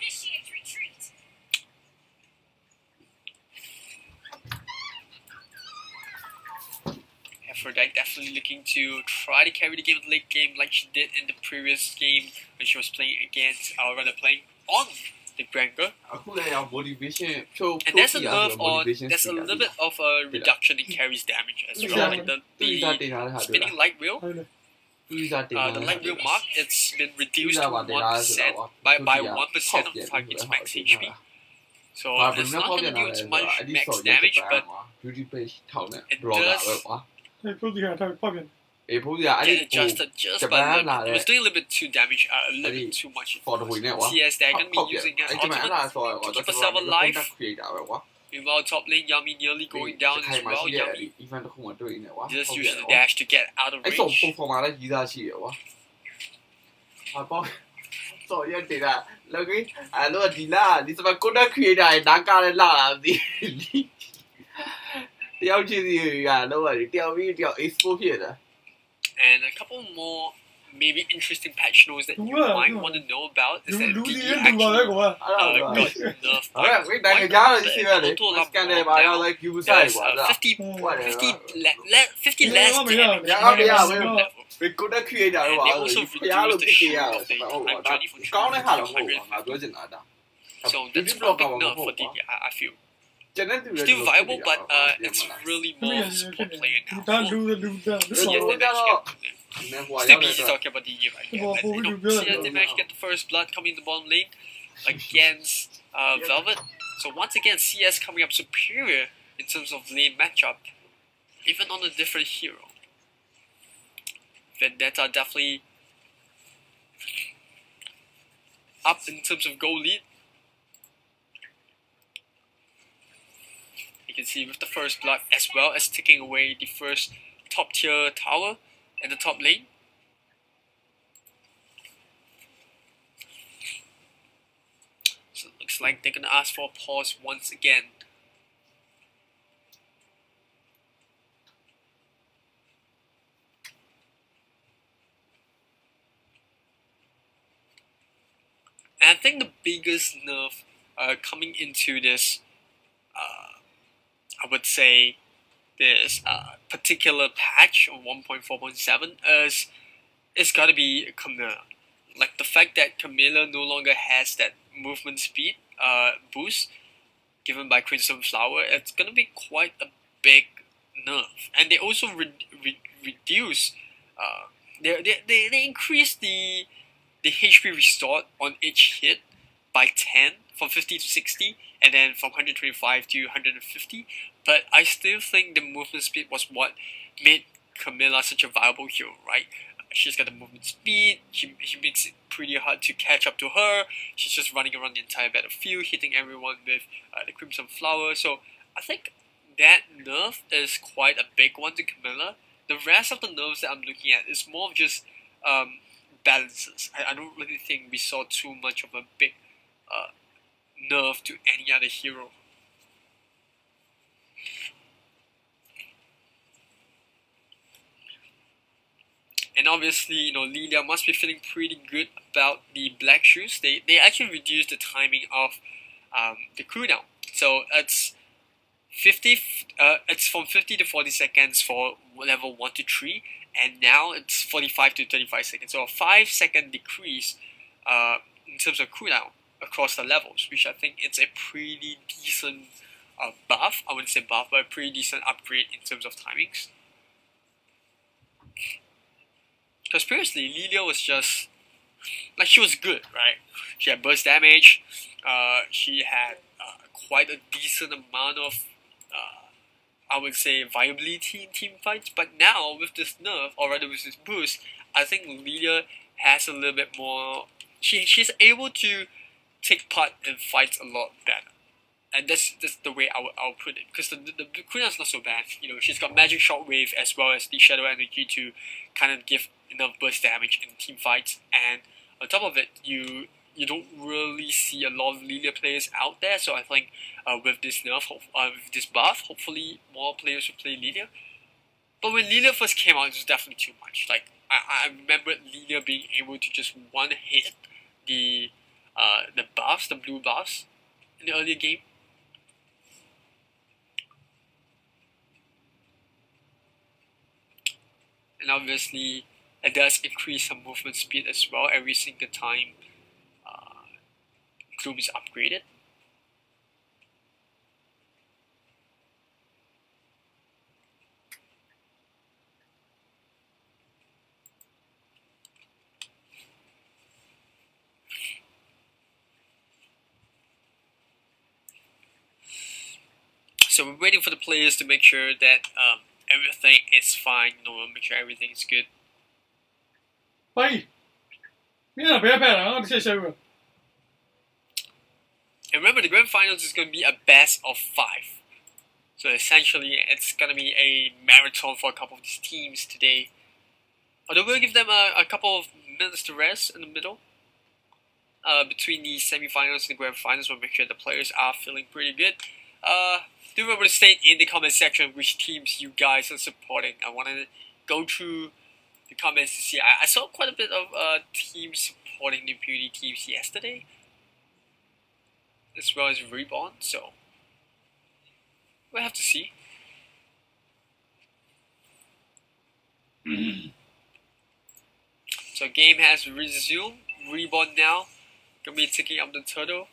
Aphrodite definitely looking to try to carry the game in the late game like she did in the previous game when she was playing against, or rather playing on the Granger. And there's a nerf on, there's a little bit of a reduction in carry's damage as well. Like the spinning light wheel, the light wheel mark, it's been reduced to 1% by 1% of the target's max HP. So it's not going to do as much max damage, but it does get adjusted just by a little bit. It was doing a little bit too damage, a little bit too much CS. They're going to be using an ultimate to keep herself alive. Meanwhile, top lane, Yami nearly going down as well. Yami just using the dash to get out of range. 做一定啊，老鬼啊，老弟啦，你怎么讲得 creator 哪家的啦啦？你掉进去啊，老啊，你掉 export 去的。 And a couple more maybe interesting patch notes that you might want to know about is that DE actually got nerfed by 50 less damage level. And they also reduced the shield of the journey from 200 to 150. So that's a big nerf for DE, I feel. Still viable, but it's really more of a support player now. CS did manage to get there. Still busy talking about DE right here. But, CS did manage to get the first blood coming in the bottom lane against Velvet. So once again, CS coming up superior in terms of lane matchup, even on a different hero. Vandetta definitely up in terms of goal lead. You can see with the first blood, as well as taking away the first top tier tower in the top lane. So it looks like they're gonna ask for a pause once again. And I think the biggest nerf coming into this, I would say, this particular patch of 1.4.7 is gotta be Camilla. Like the fact that Camilla no longer has that movement speed boost given by Crimson Flower, it's gonna be quite a big nerf. And they also reduce, they increase the HP restored on each hit by 10 from 50 to 60, and then from 125 to 150. But I still think the movement speed was what made Camilla such a viable hero, right? She's got the movement speed, she makes it pretty hard to catch up to her. She's just running around the entire battlefield, hitting everyone with the Crimson Flower. So I think that nerf is quite a big one to Camilla. The rest of the nerfs that I'm looking at is more of just balances. I don't really think we saw too much of a big nerf to any other hero. And obviously, you know, Lilia must be feeling pretty good about the black shoes. They actually reduced the timing of the cooldown. So it's 50. It's from 50 to 40 seconds for level 1 to 3, and now it's 45 to 35 seconds. So a 5-second decrease in terms of cooldown across the levels, which I think it's a pretty decent buff. I wouldn't say buff, but a pretty decent upgrade in terms of timings. Because previously, Lilia was just, like, she was good, right? She had burst damage, she had quite a decent amount of, I would say, viability in team fights. But now, with this nerf, or rather with this boost, I think Lilia has a little bit more, she's able to take part in fights a lot better. And that's the way I'll put it, because the cooldown's not so bad. You know, she's got Magic Shockwave as well as the Shadow Energy to kind of give enough burst damage in team fights. And on top of it, you don't really see a lot of Lilia players out there. So I think with this nerf, with this buff, hopefully more players will play Lilia. But when Lilia first came out, it was definitely too much. Like I remember Lilia being able to just one hit the buffs, the blue buffs in the earlier game. And obviously, it does increase some movement speed as well every single time Gloom is upgraded. So we're waiting for the players to make sure that everything is fine. You know, make sure everything is good. 喂，你那别拍了啊！你先下个。 And remember, the grand finals is going to be a best of 5. So essentially, it's going to be a marathon for a couple of these teams today. Although we'll give them a couple of minutes to rest in the middle. Between the semi-finals and the grand finals, we'll make sure the players are feeling pretty good. Do remember to state in the comment section which teams you guys are supporting. I want to go through the comments to see. I saw quite a bit of teams supporting the beauty teams yesterday, as well as Reborn, so we'll have to see. So game has resumed. Reborn now gonna be taking up the turtle.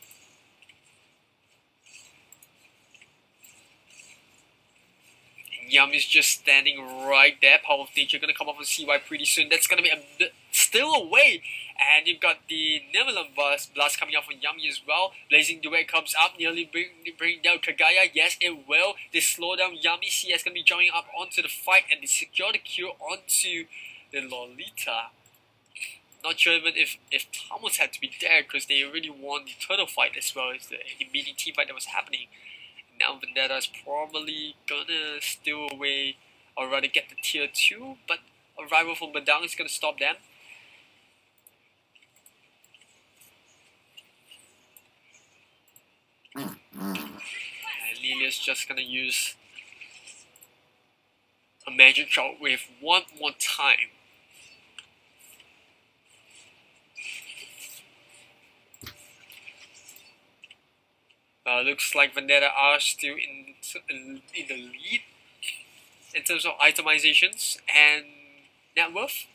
Yum is just standing right there. Power of Nature gonna come off on CY pretty soon. That's gonna be a bit still away. And you've got the Neverland Blast coming out from Yummy as well. Blazing Duet comes up, nearly bring down Kagaya. Yes, it will. They slow down Yummy. CS gonna be joining up onto the fight, and they secure the kill onto the Lolita. Not sure even if Thomas had to be there, because they already won the turtle fight as well as the immediate team fight that was happening. Now Vandetta is probably gonna steal away, or rather get the tier 2, but a rival from Badang is gonna stop them. And Lilia's just gonna use a magic shockwave one more time. Looks like Vandetta are still in the lead in terms of itemizations and net worth.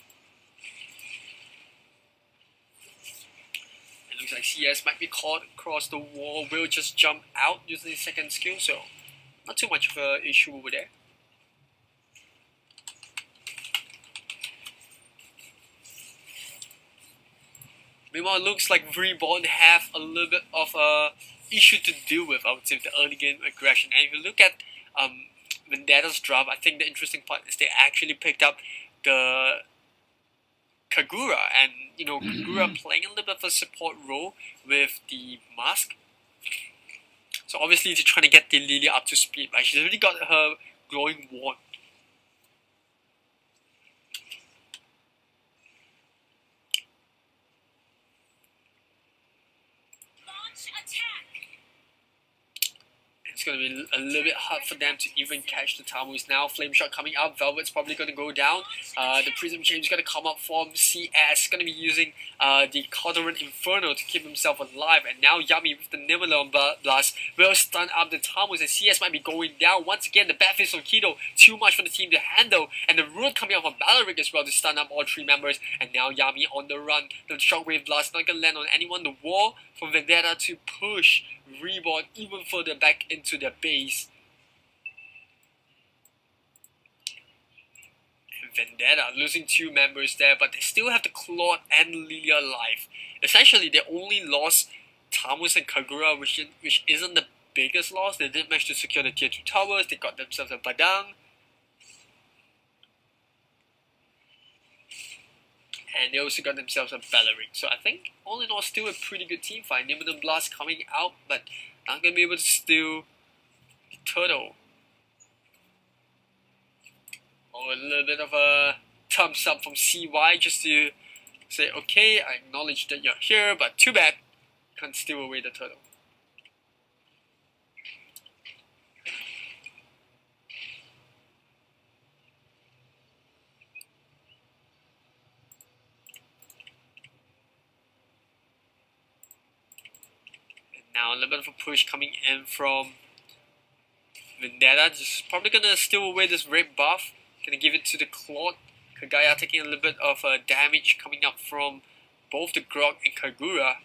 It looks like CS might be caught across the wall, will just jump out using his second skill, so not too much of an issue over there. Meanwhile, it looks like Reborn have a little bit of a issue to deal with, I would say, with the early game aggression. And if you look at Vandetta's drop, I think the interesting part is they actually picked up the Kagura, and Kagura playing a little bit of a support role with the mask. So obviously they're trying to get the Lilia up to speed, right? She's already got her glowing wand. It's going to be a little bit hard for them to even catch the Tamus now. Flame Shot coming up. Velvet's probably going to go down. The Prism Change is going to come up from CS. Going to be using the Cauldron Inferno to keep himself alive. And now Yami with the Nimblon Blast will stun up the Tamus. And CS might be going down. Once again, the bad face of Kido. Too much for the team to handle. And the Root coming up from Balaric as well to stun up all 3 members. And now Yami on the run. The Shockwave Blast not going to land on anyone. The wall from Vandetta to push Reborn even further back into their base. And Vandetta losing 2 members there, but they still have the Claude and Lilia alive. Essentially, they only lost Tamus and Kagura, which isn't the biggest loss. They did manage to secure the tier 2 towers. They got themselves a Badang. And they also got themselves a Balaric. So I think, all in all, still a pretty good team fight. Nimblon Blast coming out, but not going to be able to steal the Turtle. Oh, a little bit of a thumbs up from CY just to say, okay, I acknowledge that you're here, but too bad, can't steal away the Turtle. Now a little bit of a push coming in from Vandetta. Just probably gonna steal away this red buff. Gonna give it to the Claude. Kagaya taking a little bit of damage coming up from both the Grog and Kagura.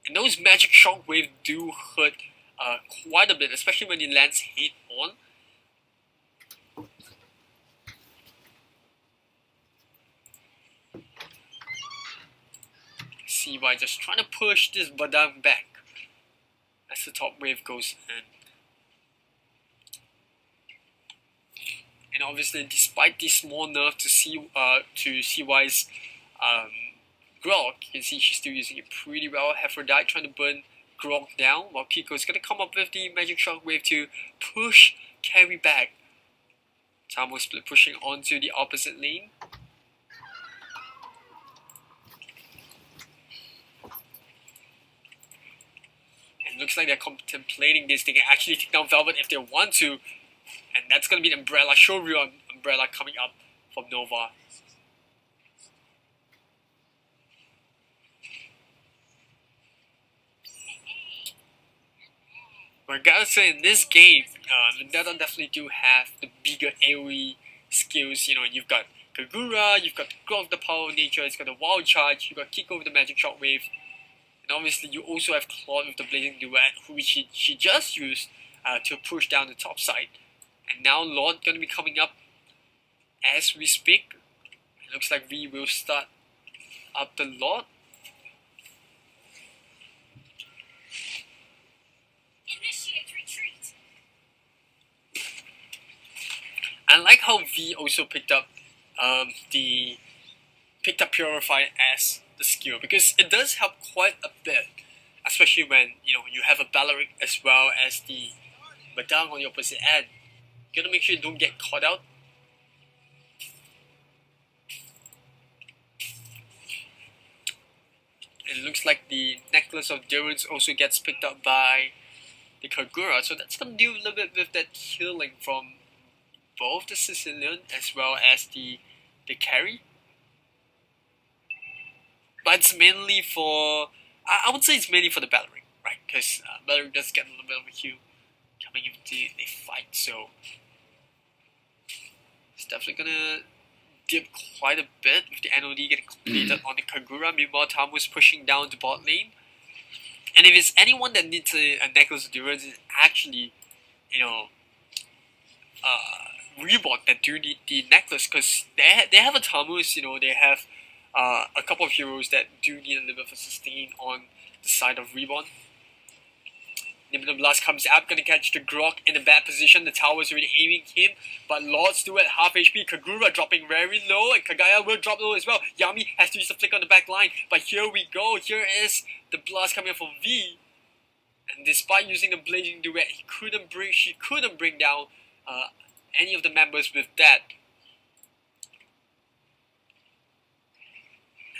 And those magic shockwave do hurt quite a bit, especially when it lands head on. CY just trying to push this Badang back as the top wave goes in. And obviously, despite the small nerf to CY's Grog, you can see she's still using it pretty well. Aphrodite trying to burn Grog down, while Kiko's going to come up with the Magic Shockwave to push carry back. Tamo split pushing onto the opposite lane. Looks like they're contemplating this. They can actually take down Velvet if they want to. And that's going to be the Umbrella, Shoryu Umbrella coming up from Nova. But I gotta say, in this game, Vandetta definitely do have the bigger AoE skills. You've got Kagura, you've got the Growth of the Power of Nature, it's got the Wild Charge, you've got Kiko with the Magic Shockwave. And obviously, you also have Claude with the Blazing Duet, which she just used to push down the top side. And now Lord going to be coming up as we speak. It looks like we will start up the Lord. Initiate retreat. I like how V also picked up Purify as the skill, because it does help quite a bit, especially when you have a Balaric as well as the Badang on the opposite end. You gotta make sure you don't get caught out. It looks like the Necklace of Durance also gets picked up by the Kagura, so that's gonna do a little bit with that healing from both the Sicilian as well as the carry. But it's mainly for, I would say it's mainly for the Balaric, right? Because Balaric does get a little bit of a heal coming into the fight, so it's definitely gonna dip quite a bit with the NOD getting completed on the Kagura. Meanwhile, Tamu's pushing down the bot lane. And if it's anyone that needs a Necklace of Durance, it's actually, Reborn that do need the necklace, because they have a Tamus, they have a couple of heroes that do need a little bit of a sustain on the side of Reborn. Nimbus Blast comes up, gonna catch the Grok in a bad position. The tower's already aiming him, but Lord's still at half HP. Kagura dropping very low, and Kagaya will drop low as well. Yami has to use a flick on the back line, but here we go. Here is the blast coming up from V, and despite using the Blazing Duet, she couldn't bring down any of the members with that.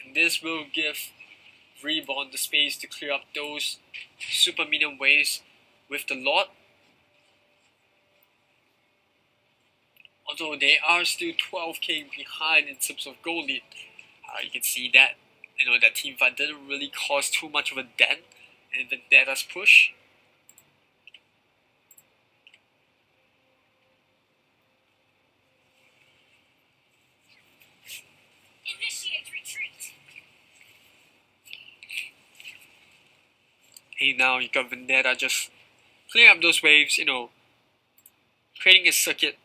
And this will give Reborn the space to clear up those super minion waves with the Lord. Although they are still 12k behind in terms of gold lead, you can see that that team fight didn't really cause too much of a dent in Vandetta's push. Initiate retreat. Hey, now you got Vandetta just clearing up those waves, creating a circuit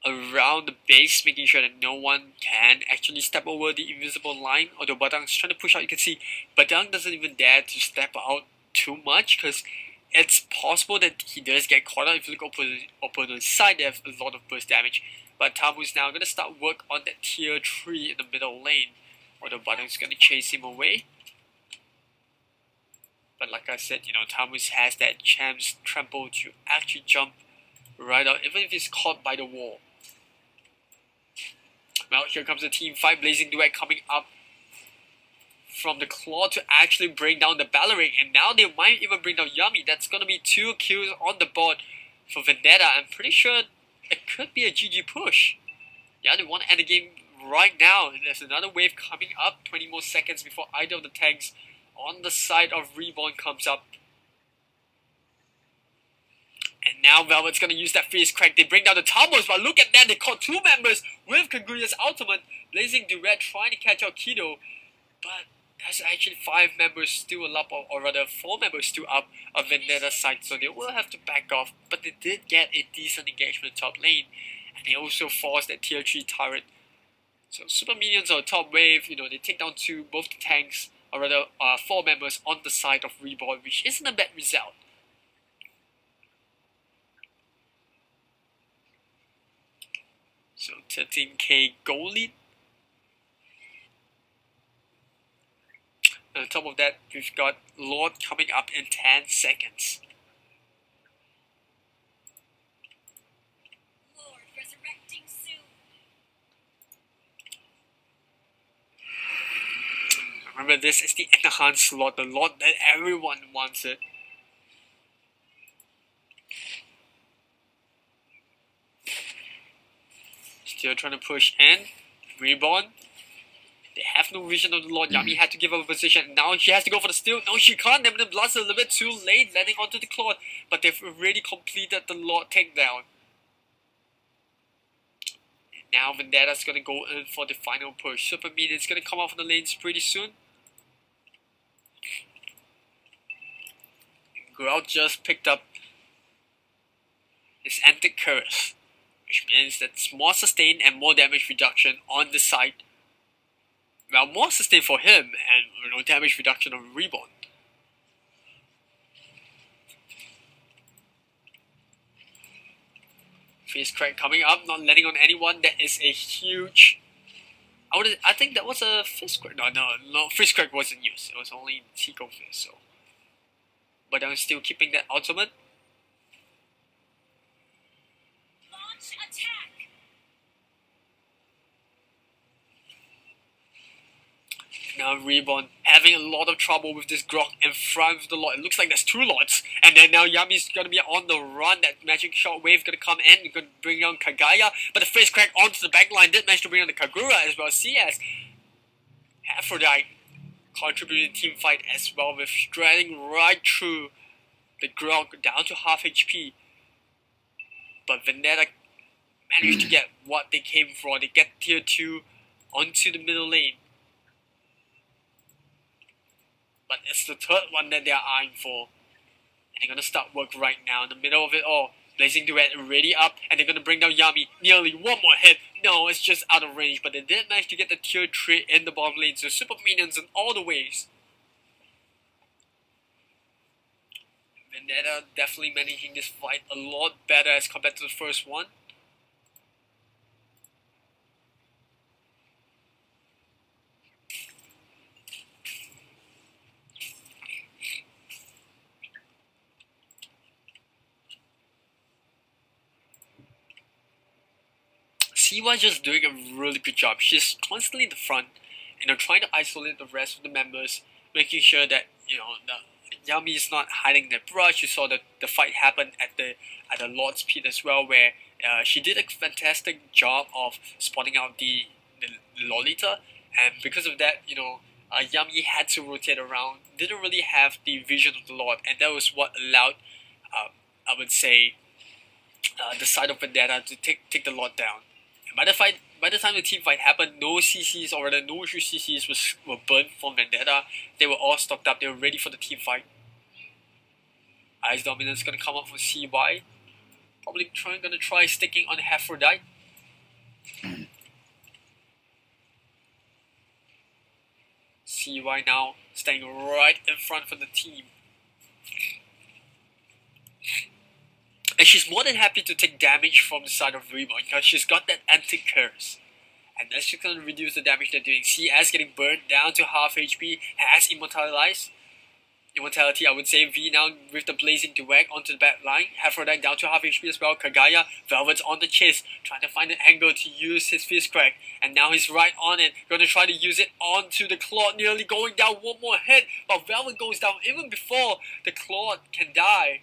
around the base, making sure that no one can actually step over the invisible line. Although Badang's trying to push out, you can see Badang doesn't even dare to step out too much because it's possible that he does get caught out. If you look opponent's side, they have a lot of burst damage. But Tamu's now going to start work on that tier 3 in the middle lane. Although Badang's going to chase him away. But like I said, Tamus has that chance trample to actually jump right out, even if he's caught by the wall. Well, here comes the team fight. Blazing Duet coming up from the claw to actually bring down the Baleric. And now they might even bring down Yami. That's going to be 2 kills on the board for Vandetta. I'm pretty sure it could be a GG push. Yeah, they want to end the game right now. And there's another wave coming up. 20 more seconds before either of the tanks on the side of Reborn comes up. And now Velvet's going to use that freeze crack. They bring down the Tamos, but look at that. They caught 2 members with Kagura's ultimate. Blazing Duet trying to catch out Kido. But there's actually 5 members still up, or rather 4 members still up of Vandetta's side. So they will have to back off. But they did get a decent engagement top lane. And they also forced that tier 3 turret. So super minions on top wave. They take down both the tanks. Or rather 4 members on the side of Reborn, which isn't a bad result. So 13k gold lead. And on top of that, we've got Lord coming up in 10 seconds. Lord resurrecting soon. Remember, this is the enhanced Lord, the Lord that everyone wants it. Still trying to push in. Reborn. They have no vision of the Lord. Yami had to give up a position. Now she has to go for the steal. No, she can't. Nimbus Blast a little bit too late, landing onto the Claw. But they've already completed the Lord takedown. Now Vandetta's going to go in for the final push. Super Minion's going to come off on the lanes pretty soon. Grout just picked up his Antic Curse, which means that's more sustain and more damage reduction on the side. Well, more sustain for him and damage reduction on Reborn. Face crack coming up, not letting on anyone. That is a huge. I think that was a fist crack. No, fist crack wasn't used. It was only Tico fist. So, but I'm still keeping that ultimate. Launch attack. Now Reborn having a lot of trouble with this Grok in front of the Lord. It looks like there's 2 Lords. And then now Yami's gonna be on the run. That magic shot wave gonna come in. Gonna bring down Kagaya. But the face crack onto the backline did manage to bring down the Kagura as well. CS Aphrodite contributed team fight as well, with striding right through the Grok down to half HP. But Vandetta managed to get what they came for. They get tier 2 onto the middle lane. But it's the 3rd one that they're eyeing for. And they're gonna start work right now in the middle of it all. Blazing Duet already up, and they're gonna bring down Yami. Nearly one more hit. No, it's just out of range, but they did manage to get the tier 3 in the bottom lane, so super minions in all the ways. Vandetta definitely managing this fight a lot better as compared to the first one. CY just doing a really good job. She's constantly in the front, trying to isolate the rest of the members, making sure that the Yami is not hiding in the brush. You saw the fight happen at the Lord's Pit as well, where she did a fantastic job of spotting out the Lolita, and because of that, Yami had to rotate around. Didn't really have the vision of the Lord, and that was what allowed, I would say, the side of Vandetta to take the Lord down. By the time the team fight happened, no CCs or rather no issue CCs were burned from Vandetta. They were all stocked up. They were ready for the team fight. Ice Dominance gonna come up for CY. Probably gonna try sticking on Herphrodite. CY now staying right in front for the team. And she's more than happy to take damage from the side of Reborn because she's got that anti-curse. And that's just gonna reduce the damage they're doing. CS getting burned down to half HP, has immortality, I would say. V now with the Blazing Duet onto the back line. Herphrodite down to half HP as well. Kagaya, Velvet's on the chase, trying to find an angle to use his Fist Crack. And now he's right on it, gonna try to use it onto the Claude, nearly going down one more hit. But Velvet goes down even before the Claude can die.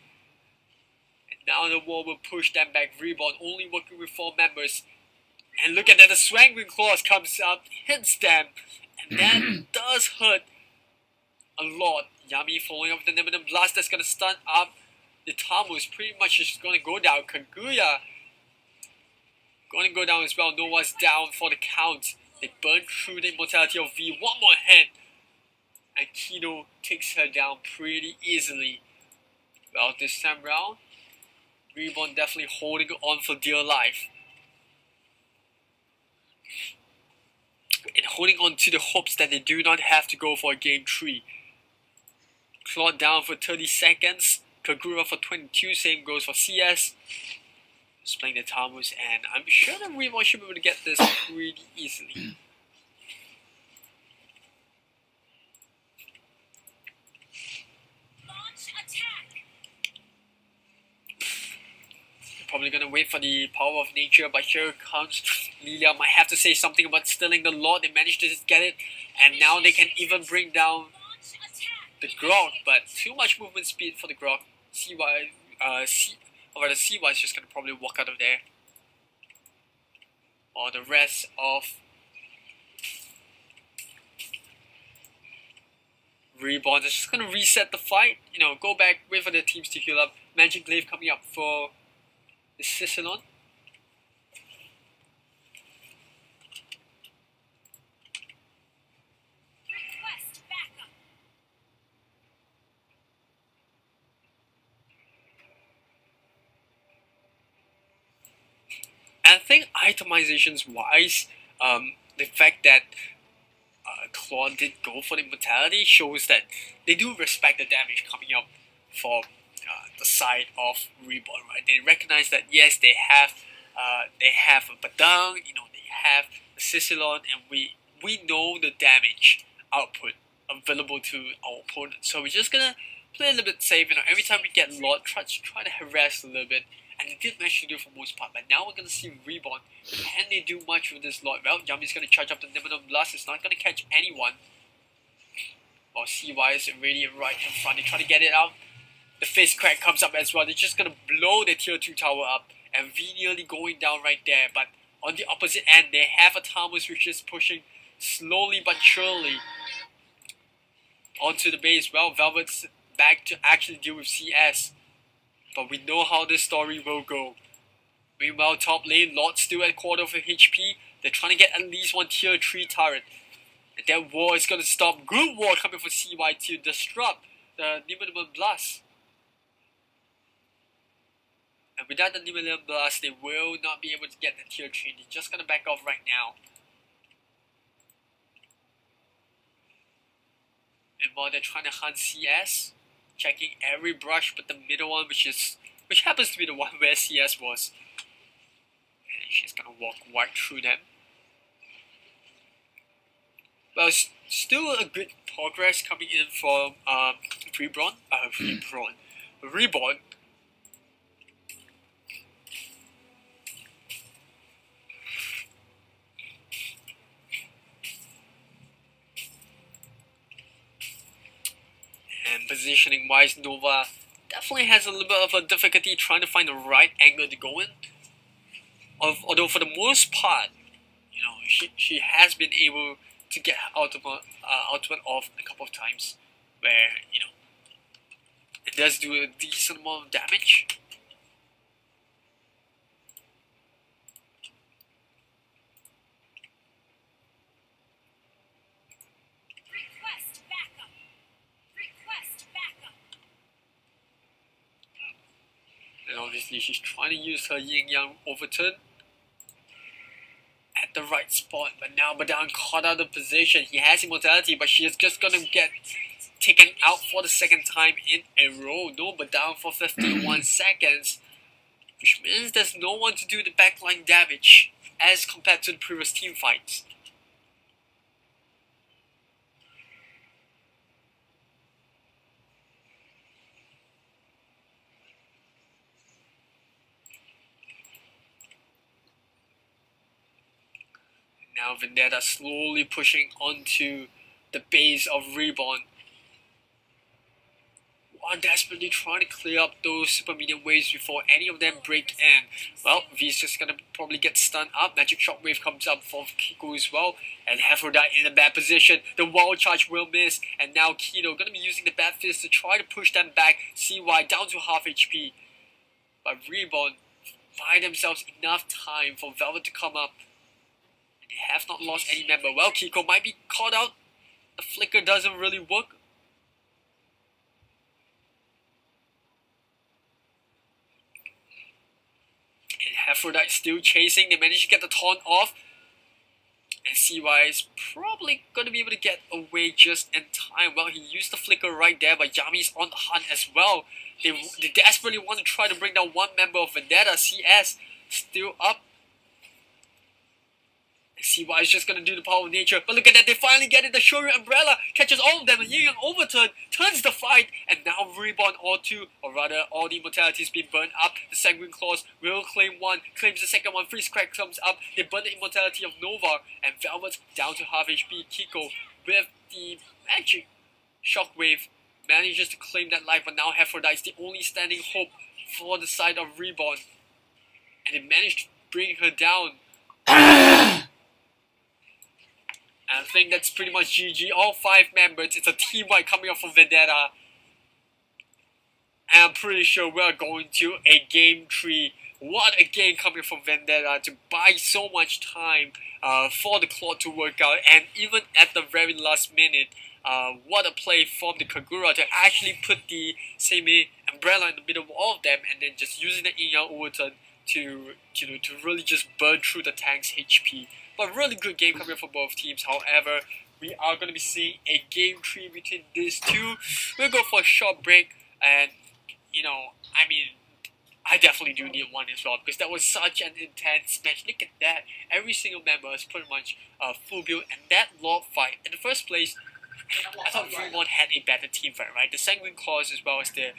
Now the wall will push them back. Reborn only working with 4 members. And look at that, the Swangling Claws comes up, hits them. And that does hurt a lot. Yami following up with the Nimbus Blast that's going to stun up the Tamus. Pretty much just going to go down. Kaguya going to go down as well. Noah's down for the count. They burn through the immortality of V. One more hit. And Kino takes her down pretty easily. Well, this time round, Reborn definitely holding on for dear life. And holding on to the hopes that they do not have to go for a game 3. Claude down for 30 seconds. Kagura for 22. Same goes for CS. Just playing the Tamus, and I'm sure that Reborn should be able to get this pretty easily. Probably gonna wait for the power of nature, but here comes Lilia. Might have to say something about stealing the Lord. They managed to just get it, and now they can even bring down the Grog, but too much movement speed for the Grog. CY is just gonna probably walk out of there. Or the rest of Reborn is just gonna reset the fight. Go back, wait for the teams to heal up. Magic Glaive coming up for the Sicilon. Request backup. I think itemizations wise, the fact that Claude did go for the immortality shows that they do respect the damage coming up for the side of Reborn, right? They recognize that yes, they have a Badang, they have the Sicilon, and we know the damage output available to our opponent. So we're just gonna play a little bit safe. Every time we get Lord, try to harass a little bit, and they did manage to do it for the most part. But now we're gonna see Reborn. Can they do much with this Lord? Well, Yami's gonna charge up the Nimbus Blast. It's not gonna catch anyone. While CY is already right in front. They try to get it out. The Fist Crack comes up as well. They're just gonna blow the tier 2 tower up, and V nearly going down right there. But on the opposite end, they have a Tamus which is pushing slowly but surely onto the base. Well, Velvet's back to actually deal with CS, but we know how this story will go. Meanwhile, top lane, Lord still at quarter of HP. They're trying to get at least one tier 3 turret. And that wall is gonna stop. Good wall coming for CY to disrupt the Nimbus Blast. And without the Nimelian Blast, they will not be able to get the tier 3. They're just gonna back off right now. And while they're trying to hunt CS, checking every brush but the middle one, which happens to be the one where CS was. And she's gonna walk right through them. Well, still a good progress coming in from Reborn. And positioning wise, Nova definitely has a little bit of a difficulty trying to find the right angle to go in. Although for the most part, you know, she has been able to get ultimate off a couple of times, where, you know, it does do a decent amount of damage. Request backup. Request backup. And obviously she's trying to use her yin yang overturn at the right spot, but now Badan caught out of position. He has immortality, but she is just gonna get taken out for the second time in a row. No, but down for 51 seconds, which means there's no one to do the backline damage as compared to the previous team fights. Now Vandetta slowly pushing onto the base of Reborn, while desperately trying to clear up those super medium waves before any of them break in. Well, V's just gonna probably get stunned up. Magic Shockwave comes up for Kiko as well, and Aphrodite in a bad position. The wall charge will miss, and now Kino gonna be using the Bad Fist to try to push them back. CY down to half HP, but Reborn find themselves enough time for Velvet to come up. They have not lost any member. Well, Kiko might be caught out. The flicker doesn't really work. And Aphrodite still chasing. They managed to get the taunt off. And CY is probably going to be able to get away just in time. Well, he used the flicker right there, but Yami's on the hunt as well. They desperately want to try to bring down one member of Vandetta. CS still up. CY is just going to do the power of nature, but look at that, they finally get it. The Shuri Umbrella catches all of them, and Yin Yang overturn turns the fight, and now Reborn all the immortality is being burned up. The Sanguine Claws will claim one, claims the second one. Freeze Crack comes up, they burn the immortality of Nova, and Velvet down to half HP. Kiko with the Magic Shockwave manages to claim that life, but now Aphrodite is the only standing hope for the side of Reborn, and they managed to bring her down. And I think that's pretty much GG. All 5 members, it's a team fight coming up from Vandetta. And I'm pretty sure we're going to a game 3. What a game coming from Vandetta to buy so much time for the clock to work out. And even at the very last minute, what a play from the Kagura to actually put the Seimei Umbrella in the middle of all of them, and then just using the Yin-Yang overturn to really just burn through the tank's HP. But really good game coming from both teams. However, we are going to be seeing a game 3 between these two. We'll go for a short break, and you know, I mean, I definitely do need one as well, because that was such an intense match. Look at that. Every single member is pretty much full build, and that Lord fight. In the first place, I thought Reborn had a better team fight, right? The Sanguine Claws as well as the